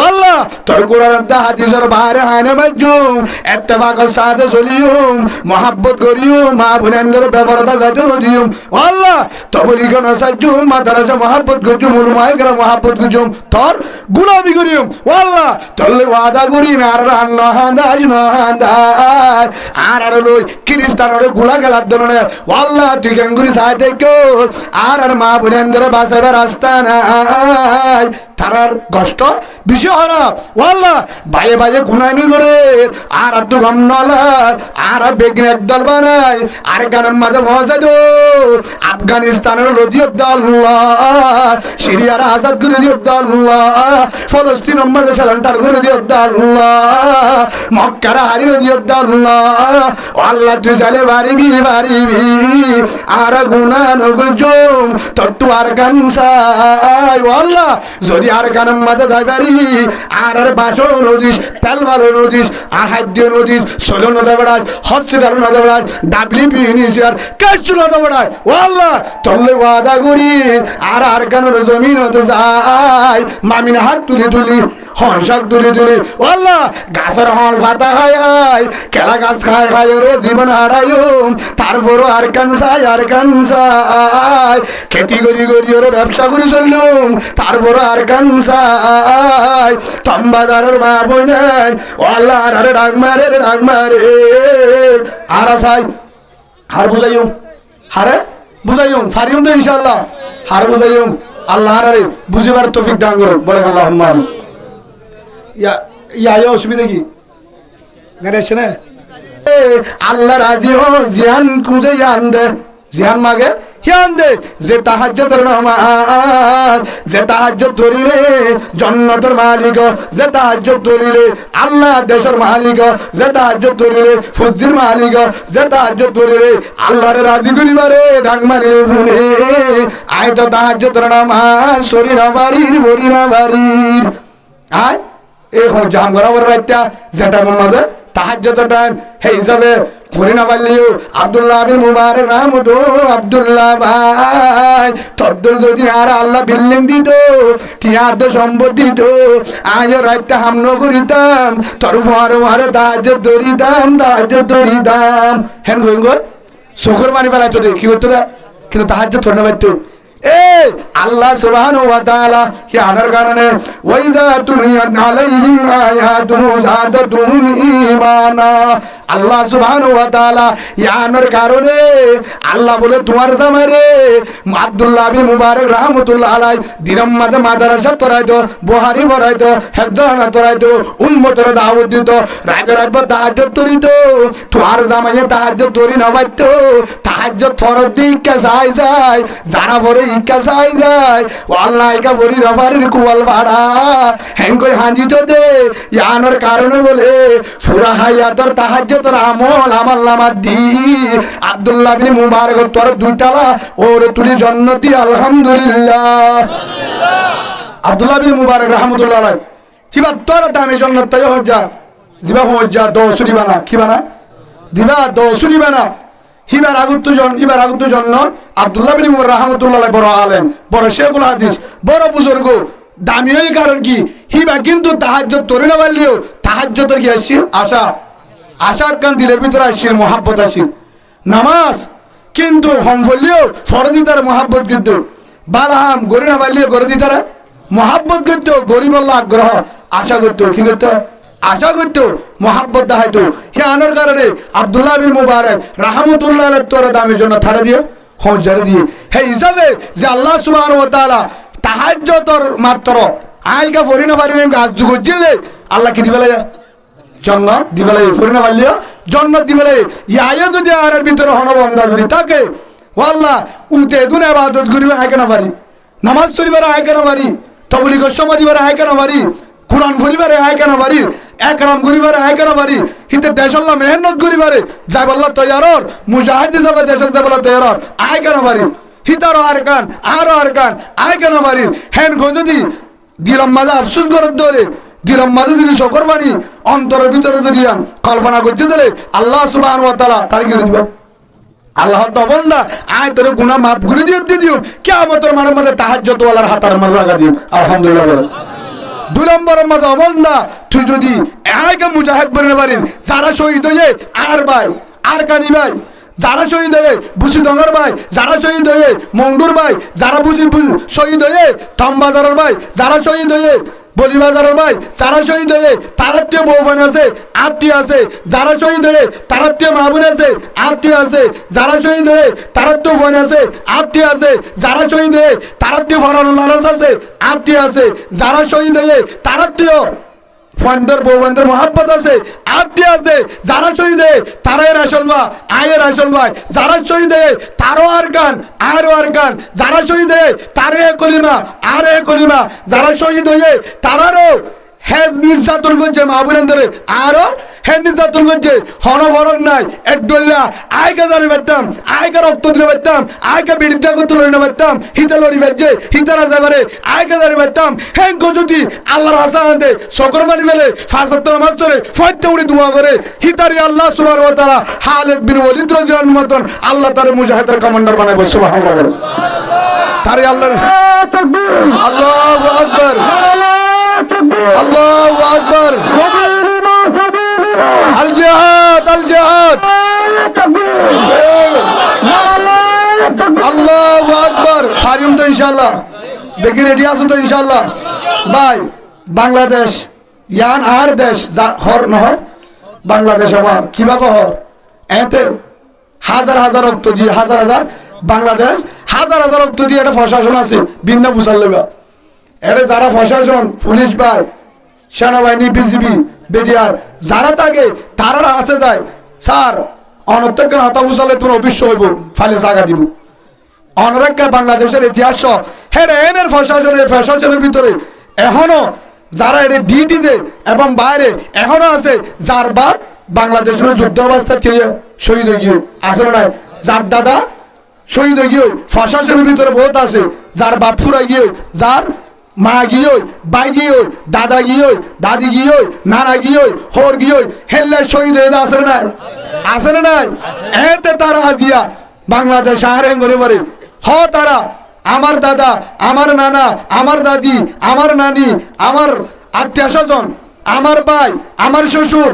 Speaker 1: আল্লাহ তোর কোরআন তা হাদিসের বাইরে হানে বাজুম ইত্তেফাকের সাথে চলিম মহব্বত করিম মা বোনের ব্যাপারটা যাতে দিম আল্লাহ তবলিগ ঠিকানা সাজুম মাদ্রাসা মহাব্বত গুজুম উলমায়ে কেরাম মহাব্বত গুজুম তোর গুলামি করিম ওয়াল্লাহ তলে ওয়াদা করিম আর নহদাজ নহদাজ আর লই খ্রিস্টানের গুলা গেলার দনে ওয়াল্লাহ তুই গঙ্গুরি সাইতে কো আর মা বোনেন্দ্র বাসাবার রাস্তা নাই তারার কষ্ট বিষয় হরা ওয়াল্লাহ বাইয়ে বাইয়ে গুনাইনি করে আর তো গম নলার আর বেগিন একদল বানাই আর গানের মাঝে পৌঁছে দো আফগানিস্তানের লদিউদ্দাল্লাহ সিরিয়ার আজাদ করে দিউদ্দাল্লাহ ফলস্তিনের মাঝে সেলেন্টার করে দিউদ্দাল্লাহ মক্কার হারি দিউদ্দাল্লাহ আল্লাহ তুই চালে বাড়িবি বাড়িবি আর গুনান গুজুম তত্তু আর গানসাই আল্লাহ যদি আর গানের মাঝে যাই পারি আর বাসন নদীস তেল ভালো নদীস আর হাদ্য নদীস সোলো নদী বেড়াস হসপিটাল নদী বেড়াস ডাব্লিউপি ইনিশিয়ার কাজু নদী বেড়ায় ও আল্লাহ তলে ওয়াদা করি আর গানের জমিন হতে যাই মামিন হাত তুলি তুলি হংসাক তুলি তুলি ও আল্লাহ গাছের হল ফাতা হয় কেলা গাছ খায় খায় রে জীবন হারাই তারপরও আর কানসাই খেতি করি করি ওরে ব্যবসা করি চললুম তারপরও আর কানসাই তম্বাদারের মা বোনেন ও আল্লাহ আরে ডাক মারে আর আসাই হার বুঝাইম হারে বুঝাইম ফারিম তো ইনশাআল্লাহ হার বুঝাইম আল্লাহ আরে বুঝিবার তৌফিক দান করুন বলেন আল্লাহুম্মা ইয়া অসুবিধা কি গানে শুনে আল্লাহ রাজি হো জিয়ান খুঁজে দে জিয়ান মাগে হিয়ান দে যে তাহাজ্জুদের নামাজ যে তাহাজ্জুদ ধরিলে জান্নাতের মালিক যে তাহাজ্জুদ ধরিলে আল্লাহ দেশের মালিক যে তাহাজ্জুদ ধরিলে ফুজির মালিক যে তাহাজ্জুদ ধরিলে আল্লাহর রাজি করিবারে ডাক মারিলে শুনে আয় তো তাহাজ্জুদের নামাজ শরীর বাড়ির আয় এখন জাম করাবার রাইতা যেটা মাঝে তাহাজ্জুদের টাইম হে হিসাবে করিনা পারলিও আব্দুল্লাহ বিন মুবারক রাহমত আব্দুল্লাহ ভাই তদ্দুল যদি আর আল্লাহ বিল্ডিং দিত টিয়াদ সম্পদ দিত আজ রাইতে হামনো করিতাম তোর মারে তাহাজ্জুদ ধরিতাম হেন কইন গো চোখের পানি ফেলাইতো দে কি করতো কিন্তু তাহাজ্জুদ ধরে না পারতো আল্লাহ সুবহানাহু ওয়া তাআলা কি আনার কারণে ওয়াইদা তুলিয়াত আলাইহিম আয়াতুহু যাদাতুহুম ঈমানা আল্লাহ সুবহানাহু ওয়া তাআলা ইয়ানোর কারণে আল্লাহ বলে তোমার জামাইরে আব্দুল্লাহ বিন মুবারক রাহমাতুল্লাহ আলাইহি দিনের মাঝে মাদ্রাসা তরাইতো বুখারী পড়াইতো হেফজানা তরাইতো উম্মতের দাওয়াত দিত রাতে রাত তাহাজ্জুদ করিতো তোমার জামাইয়ে তাহাজ্জুদ করি না পারতো তাহাজ্জুদ ফরজ দিকে যায় যারা পরে ইকা যায় আল্লাহ ইকা পরি রাফারির কুয়াল ভাড়া হেঙ্কই হাঁজিতো দে ইয়ানোর কারণে বলে ফুরা হায়াতর তাহাজ্জুদের আমল আমার নামা দি আব্দুল্লাহ বিন মুবারক তোর দুইটালা ওর তুলি জান্নাতি আলহামদুলিল্লাহ আব্দুল্লাহ বিন মুবারক রাহমাতুল্লাহ আলাইহি কিবা তোর দামে জান্নাত তাই হজ্জা জিবা হজ্জা দোসুরি বানা কি বানা দিবা দোসুরি বানা হিবার আগত জন্য আব্দুল্লাহ বিন মুবারক রাহমাতুল্লাহ আলাইহি বড় আলেম বড় শেখুল হাদিস বড় বুজুর্গ দামি হই কারণ কি হিবা কিন্তু তাহাজ্জুদ তরি না পারলিও তাহাজ্জুদের কি আসছিল আশা কান দিলের ভিতরে আসছিল মহাব্বত আসছিল নামাজ কিন্তু হম বললিও ফরজি তার মহাব্বত কিন্তু বালাহাম গরি না পারলিও গরি দিতারা মহাব্বত করতো গরিব আল্লাহ আগ্রহ আশা করতো কি করতো আশা করতো মহাব্বত দেখাইতো হে আনার কারণে আব্দুল্লাহ বিন মুবারক রাহমাতুল্লাহ আলাইহি তোর দামের জন্য থারা দিয়ে হজ্জারে দিয়ে হে হিসাবে যে আল্লাহ সুবহানাহু ওয়া তাআলা তাহাজ্জুদর মাত্র আইকা ফরিনা পারিবে গাছ যুগ দিলে আল্লাহ কি দিবেলা জান্নাত দিবেলা ফরিনা পারলিও জান্নাত দিবেলা ইয়া যদি আর ভিতরে হন বন্দা যদি থাকে আল্লাহ উতে দুনে ইবাদত করিবে আয় কেন পারি নামাজ পড়িবার আয় কেন পারি তাবলীগের সময় দিবার আয় কেন পারি কুরআন পড়িবারে আয় কেন পারি একরাম করিবারে আয় কেন পারি হিতে দেশ আল্লাহ মেহনত করিবারে যাই বল্লা তৈয়ারর মুজাহিদ হিসাবে দেশ যাই বল্লা তৈয়ারর আয় কেন পারি হিতারও আর কান আয় কেন পারি হেন যদি দিলম মাঝে আফসুস করার দরে দিলম মাঝে যদি শকর পানি অন্তরের ভিতরে যদি কল্পনা করতে দিলে আল্লাহ সুবহানাহু ওয়া তাআলা তার কি করে দিবে আল্লাহ তো বন্ধা আয় তোর গুনাহ মাফ করে দিও কিয়ামতের মাঠে তাহাজ্জুদ ওয়ালার হাতার মার লাগা দিও আলহামদুলিল্লাহ দুই নম্বরের মাঝে অমল না তুই যদি একে মুজাহিদ বলতে পারিস যারা শহীদ হয়ে আর ভাই আর কানি ভাই যারা শহীদ হয়ে বুসিডঙ্গার ভাই, যারা শহীদ হয়ে মংডুর ভাই, যারা শহীদ হয়ে তমবাজারের ভাই, যারা শহীদ হয়ে বলিবাজারের ভাই, যারা শহীদ হয়ে তারাত্মীয় বৌবান আছে, আত্মীয় আছে, যারা শহীদ হয়ে তারাত্মীয় মাহবুন আছে, আত্মীয় আছে, যারা শহীদ হয়ে তারাত্মীয় বোন আছে, আত্মীয় আছে, যারা শহীদ হয়ে তারাত্মীয় ফরানুল লালস আছে, আত্মীয় আছে, যারা শহীদ হয়ে তারাত্মীয় ফন্ডর বৌবন্ধের মহাব্বত আছে, আত্মীয় আছে, যারা শহীদ হয়ে তারাই রাসল বা আয়ের রাসল ভাই, যারা শহীদ হয়ে তারও আর গান আরও আর গান, যারা শহীদ হয়ে তারে কলিমা আর এ কলিমা, যারা শহীদ হয়ে তারারও হ্যাঁ নির্যাতন করছে মাহবুবেন ধরে, আরও হ্যাঁ নির্যাতন করছে, হনফরক নাই একদল্লা আয়কে জানি পারতাম, আয়কে রক্ত দিলে পারতাম, আয়কে বিড়িটা করতে লড়ি পারতাম, হিতে লড়ি পারছে হিতারা যাবারে আয়কে জানি পারতাম, হ্যাঁ যদি আল্লাহর হাসা আনতে শকর মানি মেলে ৫ নামাজ ধরে ফয়তে উড়ি দোয়া করে হিতারি আল্লাহ সুবহানাহু ওয়া তাআলা খালিদ বিন ওয়ালিদ রাদিয়াল্লাহু মতন আল্লাহ তারে মুজাহিদের কমান্ডার বানায় বসে সুবহানাল্লাহ। তারে আল্লাহর আল্লাহু আকবার, আল্লাহু আকবার, আল জিহাদ আল জিহাদ, আল্লাহু আকবার। ফারিম তো ইনশাআল্লাহ দেখি রেডি আছো তো ইনশাআল্লাহ ভাই। বাংলাদেশ ইয়ান আর দেশ হর নহর বাংলাদেশ আমার কিভাবে হর এতে হাজার হাজার রক্ত দিয়ে হাজার হাজার বাংলাদেশ হাজার হাজার রক্ত দিয়ে একটা প্রশাসন আছে ভিন্ন ফুসার লেগা, এটা যারা প্রশাসন পুলিশ ভাই সেনাবাহিনী বিজিবি বিডিআর যারা থাকে তারা আছে যায় স্যার অনর্থকের হাতা ফুসালে তোমার অবশ্য হইব ফালে জায়গা দিব অনরেক্ষা বাংলাদেশের ইতিহাস হ্যাঁ এনের প্রশাসনের ভিতরে এখনো যারা এটা ডিউটিতে এবং বাইরে এখনো আছে যার বাপ বাংলাদেশের যুদ্ধ অবস্থায় কে শহীদ হয়ে গিয়ে আছে না, যার দাদা শহীদ হয়ে গিয়ে প্রশাসনের ভিতরে বহুত আছে, যার বাপ ফুরা গিয়ে, যার মা গিয়ে বাই গিয়ে দাদা গিয়ে দাদি গিয়ে নানা গিয়ে হোর গিয়ে হেললে শহীদ হয়ে আসে না আসে না নাই এতে তারা আজিয়া বাংলাদেশ আহারে করে পারে হ তারা আমার দাদা আমার নানা আমার দাদি আমার নানি আমার আত্মীয় স্বজন আমার ভাই আমার শ্বশুর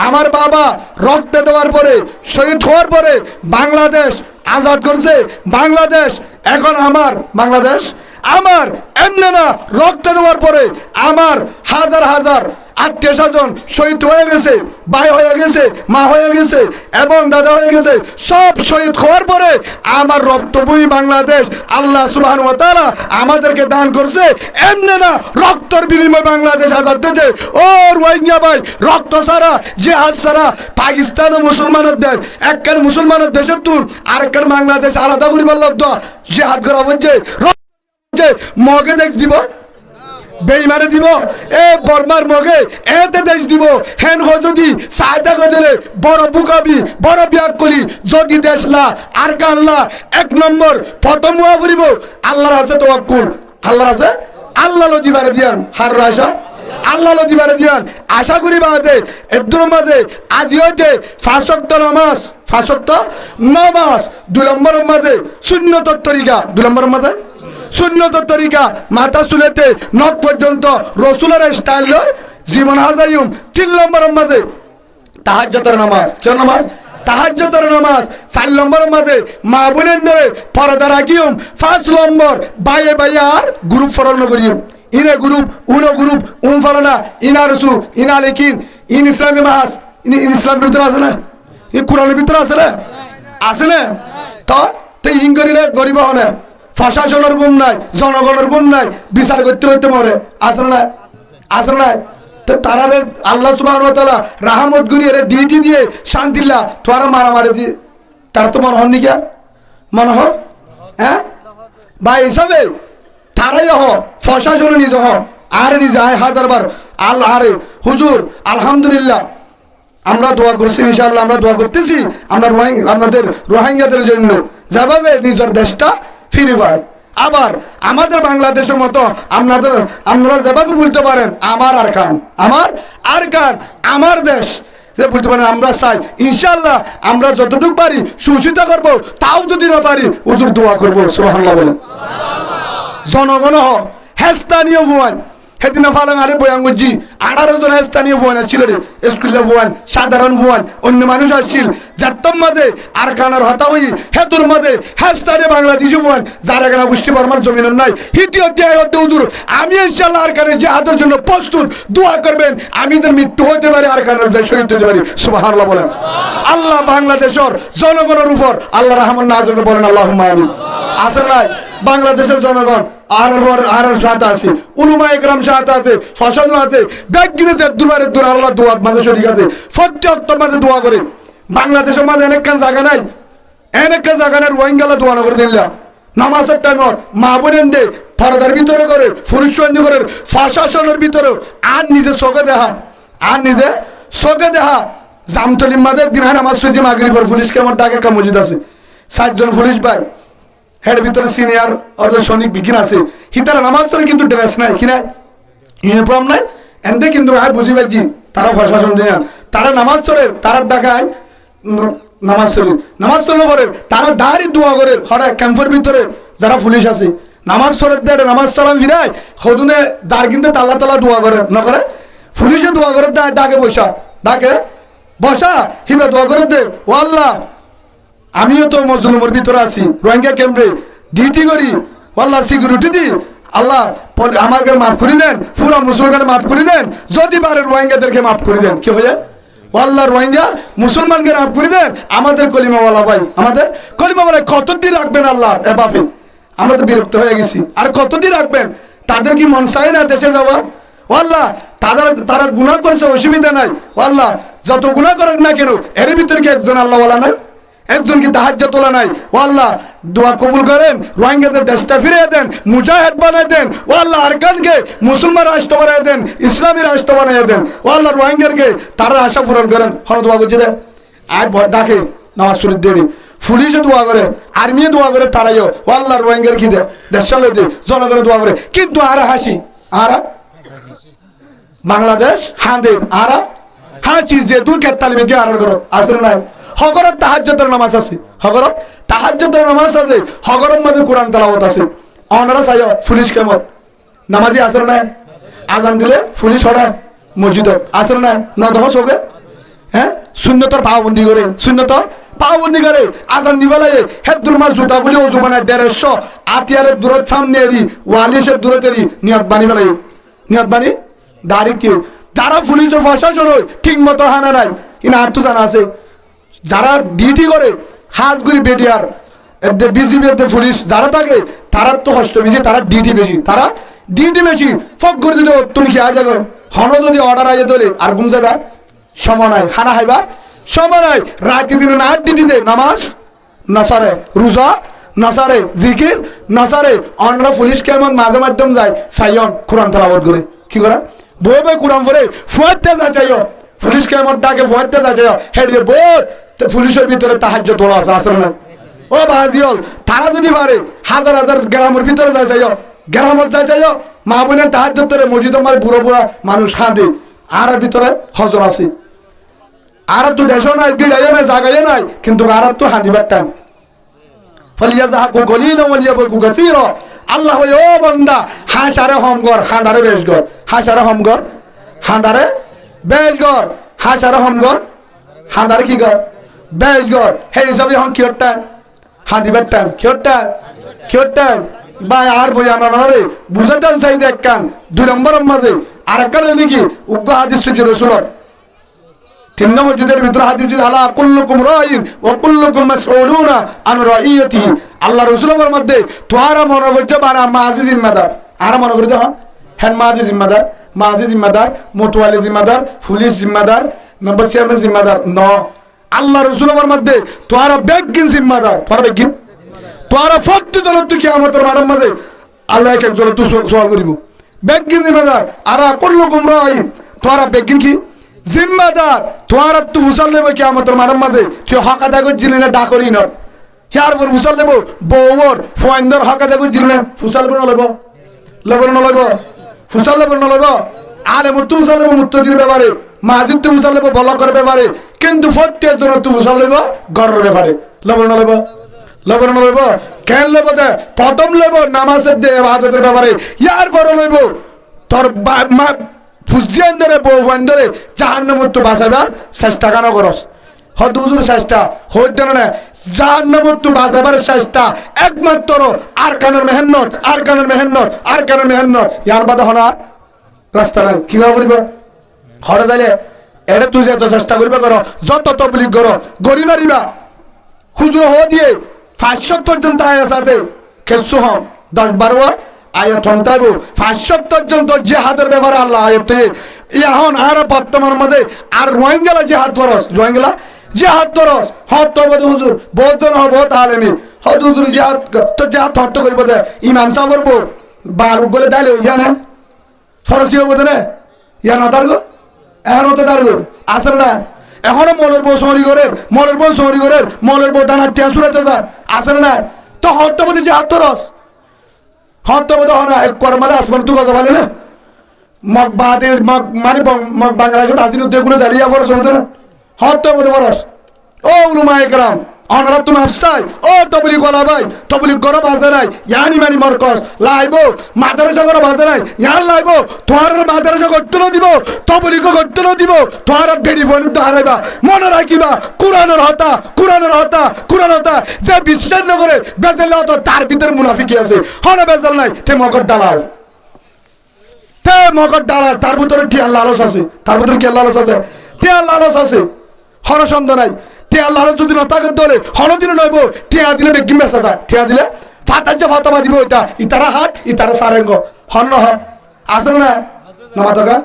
Speaker 1: আমার বাবা রক্ত দেওয়ার পরে শহীদ হওয়ার পরে বাংলাদেশ আজাদ করছে, বাংলাদেশ এখন আমার বাংলাদেশ আমার এমনি না রক্ত দেওয়ার পরে আমার হাজার হাজার আত্মীয় স্বজন শহীদ হয়ে গেছে, ভাই হয়ে গেছে, মা হয়ে গেছে এবং দাদা হয়ে গেছে, সব শহীদ হওয়ার পরে আমার রক্তভূমি বাংলাদেশ আল্লাহ সুবহানাহু ওয়া তাআলা আমাদেরকে দান করছে। এমনি না রক্তর বিনিময়ে বাংলাদেশ আজাদ দিতে ও রোহিঙ্গা ভাই রক্ত ছাড়া জিহাদ ছাড়া পাকিস্তান ও মুসলমানের দেশ একখান মুসলমানের দেশের তুল আরেকখান বাংলাদেশ আলাদা করিবার লব্ধ জিহাদ করা হচ্ছে মগে দেখ দিব বেইমারে দিব এ বর্মার মগে এতে দেশ দিব হেন যদি সায়দা গদলে বড় বুকাবি বড় বিয়াক করি যদি দেশ না আর কানলা এক নম্বর প্রথম হওয়া করিব আল্লাহর আছে তাওয়াক্কুল, আল্লাহর আছে আল্লাহ লদি বারে দিয়ান হার আশা আল্লাহ লদি বারে দিয়ান আশা করি বাদে এদুর মাঝে আজি হইতে 5 ওয়াক্ত নামাজ 5 ওয়াক্ত নামাজ 2 নম্বরের মাঝে সুন্নতের তরিকা 2 নম্বরের মাঝে সুন্নতের তরিকা মাথা চুলেতে নখ পর্যন্ত রসুলের স্টাইল জীবন হাজাইম 3 নম্বরের মাঝে তাহাজ্জুদের নামাজ কেন নামাজ তাহাজ্জুদের নামাজ 4 নম্বরের মাঝে মা বোনের ধরে পর্দা রাখিম 5 নম্বর বাইয়ে বাইয়ে আর গ্রুপ ফরল করিম ইনে গ্রুপ উনো গ্রুপ ফলনা ইনা রসু ইনা লেকিন ইন ইসলামী মাস ইন ইসলামের ভিতরে আছে না ই কোরআনের ভিতরে আছে না তো ইন করিলে গরিব হনে প্রশাসনের গুণ নাই জনগণের গুণ নাই বিচার করতে করতে মরে আসলে না তো তারা আল্লাহ সুবহানাহু ওয়া তাআলা রাহমত গুরি এর ডিউটি দিয়ে শান্তিল্লা তোরা মারামারি দিয়ে তারা তো মনে হন নি মনে হয় হ্যাঁ ভাই হিসাবে তারাই প্রশাসন নিজে আর নিজে হাজার বার আল্লাহ আরে হুজুর আলহামদুলিল্লাহ আমরা দোয়া করছি ইনশাআল্লাহ আমরা দোয়া করতেছি আমরা আমাদের রোহিঙ্গাদের জন্য যেভাবে নিজের দেশটা ফিরে পায়। আবার আমাদের বাংলাদেশের মতো আপনারা যেভাবে বলতে পারেন আমার আর খান আমার দেশ বলতে পারেন আমরা চাই ইনশাআল্লাহ আমরা যতটুকু পারি সুচিতা করবো, তাও যদি না পারি হুজুর দোয়া করবো সুবহানাল্লাহ বলেন। জনগণ হেস্তানীয় হুয়ান সেদিনা ফালাং আরে বয়াঙ্গজি 18 জন স্থানীয় ভুয়ান ছিল রে, স্কুলে ভুয়ান, সাধারণ ভুয়ান, অন্য মানুষ আসছিল যাত্তম মাঝে আর কানার হতা হই হেতুর মাঝে হাস্তারে বাংলাদেশি ভুয়ান যারা কেনা গোষ্ঠী বর্মার জমিন নাই হিতি অধ্যায় হুজুর আমি ইনশাআল্লাহ আর কানের জিহাদের জন্য প্রস্তুত, দোয়া করবেন আমি যেন মৃত্যু হতে পারি আর কানের যায় শহীদ হতে পারি। সুবহানাল্লাহ বলেন। আল্লাহ বাংলাদেশের জনগণের উপর আল্লাহ রহমান নাযিল বলেন আল্লাহুম্মা আমিন। আছে নাই বাংলাদেশের জনগণ আর সাথে আছে, উলুমা ইকরাম সাথে আছে, প্রশাসন আছে, ব্যাগিনেছে দুয়ারে দুয়ার আল্লাহ দোয়াত মানুষের ঠিক আছে প্রত্যেক মাঝে দোয়া করে। বাংলাদেশের মাঝে অনেকখান জায়গা নাই, অনেকখান জায়গা নাই রোহিঙ্গালা দোয়া করে দিল্লা নামাজের টাইমত মা বোনেন দে পর্দার ভিতরে করে ফুরুষবন্দি করে প্রশাসনের ভিতরে আর নিজে চোখে দেখা, আর নিজে চোখে দেখা জামতলির মাঝে দিন নামাজ সুজি মাগরিবের পুলিশ কেমন ডাকে একটা মসজিদ আছে 7 জন পুলিশ ভাই হেড ভিতরে সিনিয়র অর্ধ সৈনিক বিজ্ঞান আছে হিতারা নামাজ ধরে কিন্তু ড্রেস নাই কিনা ইউনিফর্ম নাই এনতে কিন্তু আর বুঝি পাচ্ছি তারা প্রশাসন দিয়ে তারা নামাজ ধরে তারা ডাকায় নামাজ চলে করে তারা দাঁড়ি দোয়া করে হঠাৎ ক্যাম্পের ভিতরে যারা পুলিশ আছে নামাজ চলে দেয় নামাজ সালাম ফিরায় সদুনে দাঁড় কিন্তু তাল্লা দোয়া করে না করে পুলিশে দোয়া করে দেয় ডাকে ডাকে বসা হিবা দোয়া করে দে ও আল্লাহ আমিও তো মজলুমের ভিতরে আছি রোহিঙ্গা ক্যাম্পে ডিউটি করি আল্লাহ সিকিউরিটি দি আল্লাহ আমাকে মাফ করে দেন, পুরা মুসলমানকে মাফ করে দেন, যদি পারে রোহিঙ্গাদেরকে মাফ করে দেন। কি হয়ে আল্লাহ রোহিঙ্গা মুসলমানকে মাফ করে দেন, আমাদের কলিমাওয়ালা ভাই আমাদের কলিমাওয়ালা কতদিন রাখবেন আল্লাহ এ বাপে আমরা তো বিরক্ত হয়ে গেছি আর কতদিন রাখবেন, তাদের কি মন চায় না দেশে যাওয়ার? ও আল্লাহ তারা গুনাহ করেছে অসুবিধা নাই, ও আল্লাহ যত গুনাহ করেন না কেন এর ভিতরে কি একজন আল্লাহওয়ালা নাই, একজন কি তাহাজ্জুদ তোলা নাই? ও আল্লাহ দোয়া কবুল করেন, রোহিঙ্গাদের দেশটা ফিরিয়ে দেন, মুজাহিদ বানায় দেন, ও আল্লাহ আরকানকে মুসলমান রাষ্ট্র বানায় দেন, ইসলামী রাষ্ট্র বানায় দেন, ও আল্লাহ রোহিঙ্গারকে তারা আশা পূরণ করেন। হন দোয়া করছে দেন আয় ডাকে নামাজ শরীফ দেরি পুলিশে দোয়া করে, আর্মিও দোয়া করে, তারাইও ও আল্লাহ রোহিঙ্গার কি দেয় দেশ চালে দে জনগণে দোয়া করে, কিন্তু আর হাসি আর বাংলাদেশ হাঁদের আর হাসি যে দূর কেতালিমে গিয়ে আর করো আসলে নাই হগরত তাহাজ্জুদের নামাজ আছে, হগরত তাহাজ্জুদের নামাজ আছে, হগরত মাঝে কোরআন তেলাওয়াত আছে। অনারা চাইও পুলিশ কেমন নামাজি আসে না, আজান দিলে পুলিশ হঠাৎ মসজিদ আসে না নদহ চোখে হ্যাঁ শূন্যতর পাওবন্দি করে, শূন্যতর পাওবন্দি করে আজান দিবেলাই হেদুর মাছ জুতা বলি অজু বানায় 150 আতিয়ারের দূরত সামনে এরি ওয়ালিশের দূরত এরি নিয়ত বানি ফেলাই, নিয়ত বানি ডাইরেক্ট কেউ যারা পুলিশ ও প্রশাসন ঠিক মতো হানা নাই কিনা আর তো জানা আছে যারা ডিউটি করে হাজগুড়ি বেটিয়ার বিজিবি পুলিশ যারা থাকে তারা তো কষ্ট বেশি, তারা ডিউটি বেশি, তারা ডিউটি বেশি ফক করে দিলে তুমি কি আজ হন যদি অর্ডার আইয়ে ধরে আর ঘুম যাবার সময় নাই, হানা হাইবার সময় নাই, রাতে দিনে না ডিউটিতে নামাজ নাসারে রোজা নাসারে জিকির নাসারে অন্যরা পুলিশ কেমন মাঝে মাধ্যম যায় সাইয়ন কোরআন তেলাওয়াত করে কি করে বই বই কোরআন পড়ে ফুয়াতে যা যাইও পুলিশ কেমন ডাকে ফুয়াতে যা যাইও হেডে বোধ পুলিশের ভিতরে তাহাজ্জুদ তোলা আছে আসলে না ও বাজিয়ল তারা যদি পারে হাজার হাজার গ্রামের ভিতরে যায় যাইও গ্রামত যায় যাইও মা বোনের তাহাজ্জুদ তোরে মসজিদ মাঝে বুড়ো বুড়া মানুষ হাঁদে আর ভিতরে হজর আছে আর তো দেশও নাই বিড়াইও নাই জায়গায় নাই কিন্তু আর তো হাঁদিবার টাইম ফলিয়া যাহাকু গলিল ওয়ালিয়া বকু কাসীরা আল্লাহ ও বান্দা হাসারে হমগর হাঁদারে বেশগর হাসারে হমগর হাঁদারে বেশগর হাসারে হমগর হাঁদারে কি গর বেশগর হে হিসাবে হন কিয়টা হাঁদিবার টাইম কিয়টা বা আর বই আনারে বুঝাতেন চাইতে এক কান 2 নম্বরের মাঝে আর এক কান নাকি উগ্র হাদিস সুজি রাসূলুল্লাহ 3 নম্বর যুদ্ধের ভিতরে হাদিস আলা কুল্লুকুম রাইন ওয়া কুল্লুকুম মাসউলুনা আন রাইয়াতিহি আল্লাহ রাসূলের মধ্যে তোরা মনে করতে বানা মাঝি জিম্মাদার আর মনে করতে হন হেন মাঝি জিম্মাদার মোটওয়ালি জিম্মাদার পুলিশ জিম্মাদার মেম্বার চেয়ারম্যান জিম্মাদার ন আল্লাহ রাসূলের মধ্যে তোরা বেগিন জিম্মাদার তোরা বেগিন তোরা ফত্তি দলত কিয়ামতের মাঠের মাঝে আল্লাহ এক একজন তো সওয়াল করিব বেগিন জিম্মাদার আর কুল্লুকুম রাইন তোরা বেগিন কি জিম্মাদার তোরা তো উসাল নেব কিয়ামতের মাঠের মাঝে তুই হক আদায় করছিলি না ডাকরি না হিয়ার পর উসাল নেব বউর ফয়েন্দর হক আদায় করছিলি না ফুসাল লব ফুসাল লব আলে মুত্তু উসাল নেব মুত্তজির ব্যাপারে মাজিদ তো উসাল নেব বলা করে ব্যাপারে কিন্তু ফত্যের জন্য তুই উসাল নেব গর্র ব্যাপারে লব কেন লব দে প্রথম লব নামাজের দে ইবাদতের ব্যাপারে ইয়ার পর লব তোর ফুজিয়ান ধরে বউয়ান ধরে জাহান্নামত তো বাঁচাবার চেষ্টা কেন করস হদ হুজুর চেষ্টা হইতে না জাহান্নামত তো বাঁচাবার চেষ্টা একমাত্র আর কানের মেহনত আর কানের মেহনত আর কানের মেহনত ইয়ার বাদে হনা রাস্তা নাই কি করিব হরে যাইলে এটা তুই যত চেষ্টা করিবা করো যত তবলিগ করো গড়ি মারিবা হুজুর হো দিয়ে 570 জন তাই আছে কেসু হম 10-12 আয়াত হন্তাইব 570 জন তো জিহাদের ব্যাপারে আল্লাহ আয়াতে এখন আর বর্তমান মধ্যে আর রোহিঙ্গালা জিহাদ ফরস রোহিঙ্গালা জিহাদ ফরস হত তো হুজুর বহুত জন বহুত আলেমি হত হুজুর জিহাদ তো জিহাদ হত করিব দে ইমাম সাহেব করব বার গলে দাইলে ইয়া না সরসি হবো না ইয়া না দারগো এখন তো দারগো আসলে না এখনো মলের বউ সরি করে মলের বউ সরি করে মলের বউ দানা টিয়া সুরাতে যা আসলে না তো হত বলে জিহাদ ফরস হত বলে হনা এক কর্মালে আসমান তু কথা বলে না মগ বাদে মগ মানে মগ বাংলাদেশে হাজির উদ্যোগগুলো জ্বালিয়ে ফরস হতো না হত বলে ফরস ও উলুমা একরাম অনারা তুমি আফসাই ও তবলিগ ওয়ালা ভাই তবলিগ করো বাজে নাই ইয়ানি মানি মরকজ লাইবো মাদ্রাসা করো বাজে নাই ইয়ান লাইবো তোমার মাদ্রাসা করতে না দিব তবলিগ করতে না দিব তোমার বেড়ি ফোন তো হারাইবা মনে রাখিবা কোরআনের হতা কোরআনের হতা কোরআন হতা যে বিশ্বাস না করে বেজাল হতো তার ভিতরে মুনাফিকি আছে হনে বেজাল নাই তে মকর দালাল তে মকর দালাল তার ভিতরে টিয়ার লালস আছে তার ভিতরে কি লালস আছে টিয়ার লালস আছে হন সন্দেহ নাই টিয়া লাল যদি না থাকে দলে হনদিন নইব টিয়া দিলে বেগিম বেসা যায় টিয়া দিলে ফাটার যে ফাটা বাঁধিব ওইটা ইতারা হাট ইতারা সারেঙ্গ হন নহ আসলে না নামাতকা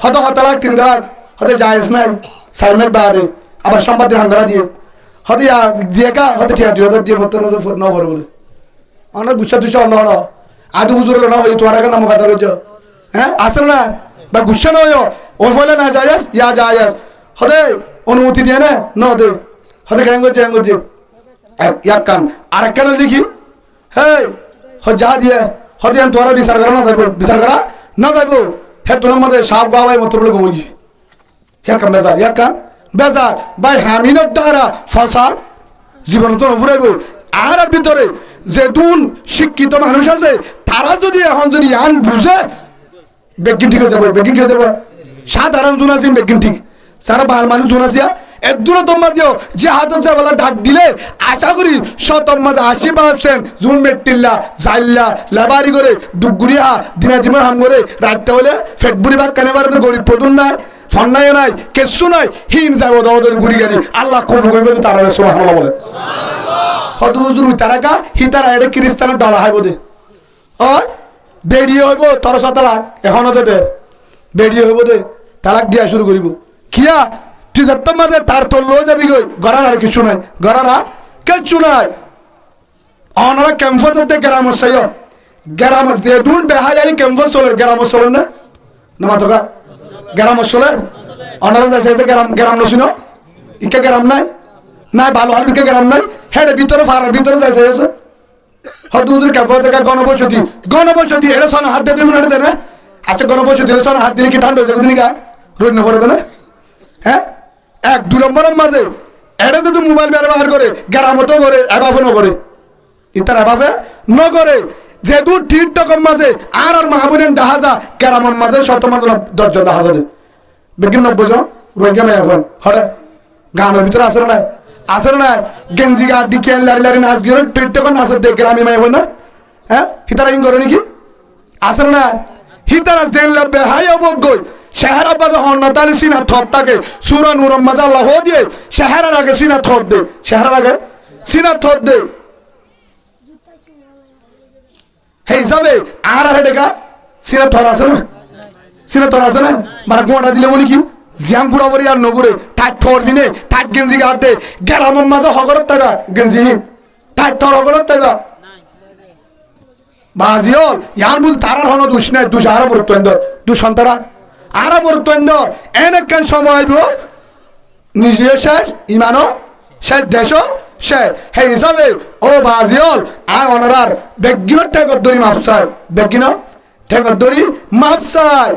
Speaker 1: হত হতালাক 3 লাখ হতে জায়েজ নাই সাইমের বাদে আবার সম্পাদের হাঙ্গারা দিয়ে হতে দিয়ে কা হতে টিয়া 2000 দিয়ে মত ন ভরে বলে অনেক গুচ্ছা তুচ্ছা অন্য হন আদু হুজুরের না হই তোমার আগে নাম কথা লজ্জ হ্যাঁ আসলে না বা গুচ্ছা নয় ও বলে না জায়েজ ইয়া জায়েজ হতে অনুমতি দিয়ে না ন দে হতে কেন করছে এক কান আর এক কান দেখি হ্যাঁ যা দিয়ে হতে তোরা বিচার করা না যাইব বিচার করা না যাইব হে তোর মধ্যে সাপ গাওয়াই মতো বলে ঘুমি হে কান বেজার এক কান বেজার ভাই হামিনের দ্বারা ফসাদ জীবন তো ঘুরাইব আর ভিতরে যে দুন শিক্ষিত মানুষ আছে তারা যদি এখন যদি আন বুঝে বেগিন ঠিক হয়ে যাবে বেগিন কি হয়ে যাবে সাধারণ জন আছে বেগিন ঠিক সারা বাল মানুষ জন আছে একদূরে তোমার দিও যে হাত বলা ডাক দিলে আশা করি শতম্মাদ 80% জুন মেট্টিল্লা জাইল্লা লেবারি করে দুগুরিয়া দিনা দিমা হাম করে রাতটা হলে ফেটবুরি বাগ কানে বারে তো গরিব পদুন নাই ফন্নাইও নাই কেসু নাই হিন যাব দৌদর গুড়ি গাড়ি আল্লাহ কবুল করবে তারা সুবহানাল্লাহ বলে হদ হুজুর তারাকা হিতারা এটা খ্রিস্টানের ডালা হয় বোধে ওই বেরিয়ে হইব 13 তালাক এখনো দে বেরিয়ে হইব দে তালাক দিয়া শুরু করিব কিয়া তুই যত মাঝে তার তো লো যাবি গই গড়ার আর কিছু নাই গড়ার আর কিচ্ছু নাই অনারা ক্যাম্পাসতে গ্রাম সাইয় গ্রাম দে দুন বেহাই ক্যাম্পাস চলে গ্রাম চলে না নামাতকা গ্রাম চলে অনারা যাইতে গ্রাম গ্রাম নছিনো ইকা গ্রাম নাই নাই ভালো আর ইকা গ্রাম নাই হেডে ভিতরে ফারার ভিতরে যাইছে আছে হদুদুর ক্যাম্পাসতে গণবসতি এর সন হাত দিতে মনে দেন আচ্ছা গণবসতি এর সন হাত দিলে কি ঠান্ডা হয়ে যাবে দিনিকা রোদ না পড়ে দেন হ্যাঁ 1-2 নম্বরের মাঝে এটা যদি মোবাইল ব্যবহার করে গ্রামতো করে এবাফও করে ইতার এবাফে ন করে যে দু টিকটকের মাঝে আর মাহবুবেন দেখা যা গ্রামের মাঝে 10 জন দেখা যায় বেগিন 90 জন রোহিঙ্গা মেয়ে এখন হরে গানের ভিতরে আসে না গেঞ্জি গা দিকে লারি লারি নাচ গিয়ে টিকটকের নাচ দেখ গ্রামে মেয়ে হয় না হ্যাঁ হিতারা ইন করে নাকি আসে না হিতারা জেল লাগবে হাই অবজ্ঞই शहरा बाजा हन्नताली सीना थोप ताके सूरा नूरम मजा अल्लाह हो दिए शहरा आगे सीना थोप दे शहरा आगे सीना थोप दे हे हिसाबे आरा हेडेगा सीना थोड़ा से ना मारा गोड़ा दिले बोली क्यों जियां गुड़ा बोली यार नगुरे टाइट थोड़ भी ने टाइट गेंजी का आते ग्यारह मन मजा हगरत तैबा गेंजी टाइट थोड़ हगरत तैबा बाजियोल यार बुल तारा होना दुश्मन दुशारा बुरुत अंदर दुश्मंतरा আরা বর্তন্দ এনেকেন সময় নিজে শেষ ইমানো শেষ দেশ শেষ সেই হিসাবে ও বাজিয়ল আয় অনারার বেগিনত ঠেকত ধরি মাপসায় বেগিনত ঠেকত ধরি মাপসায়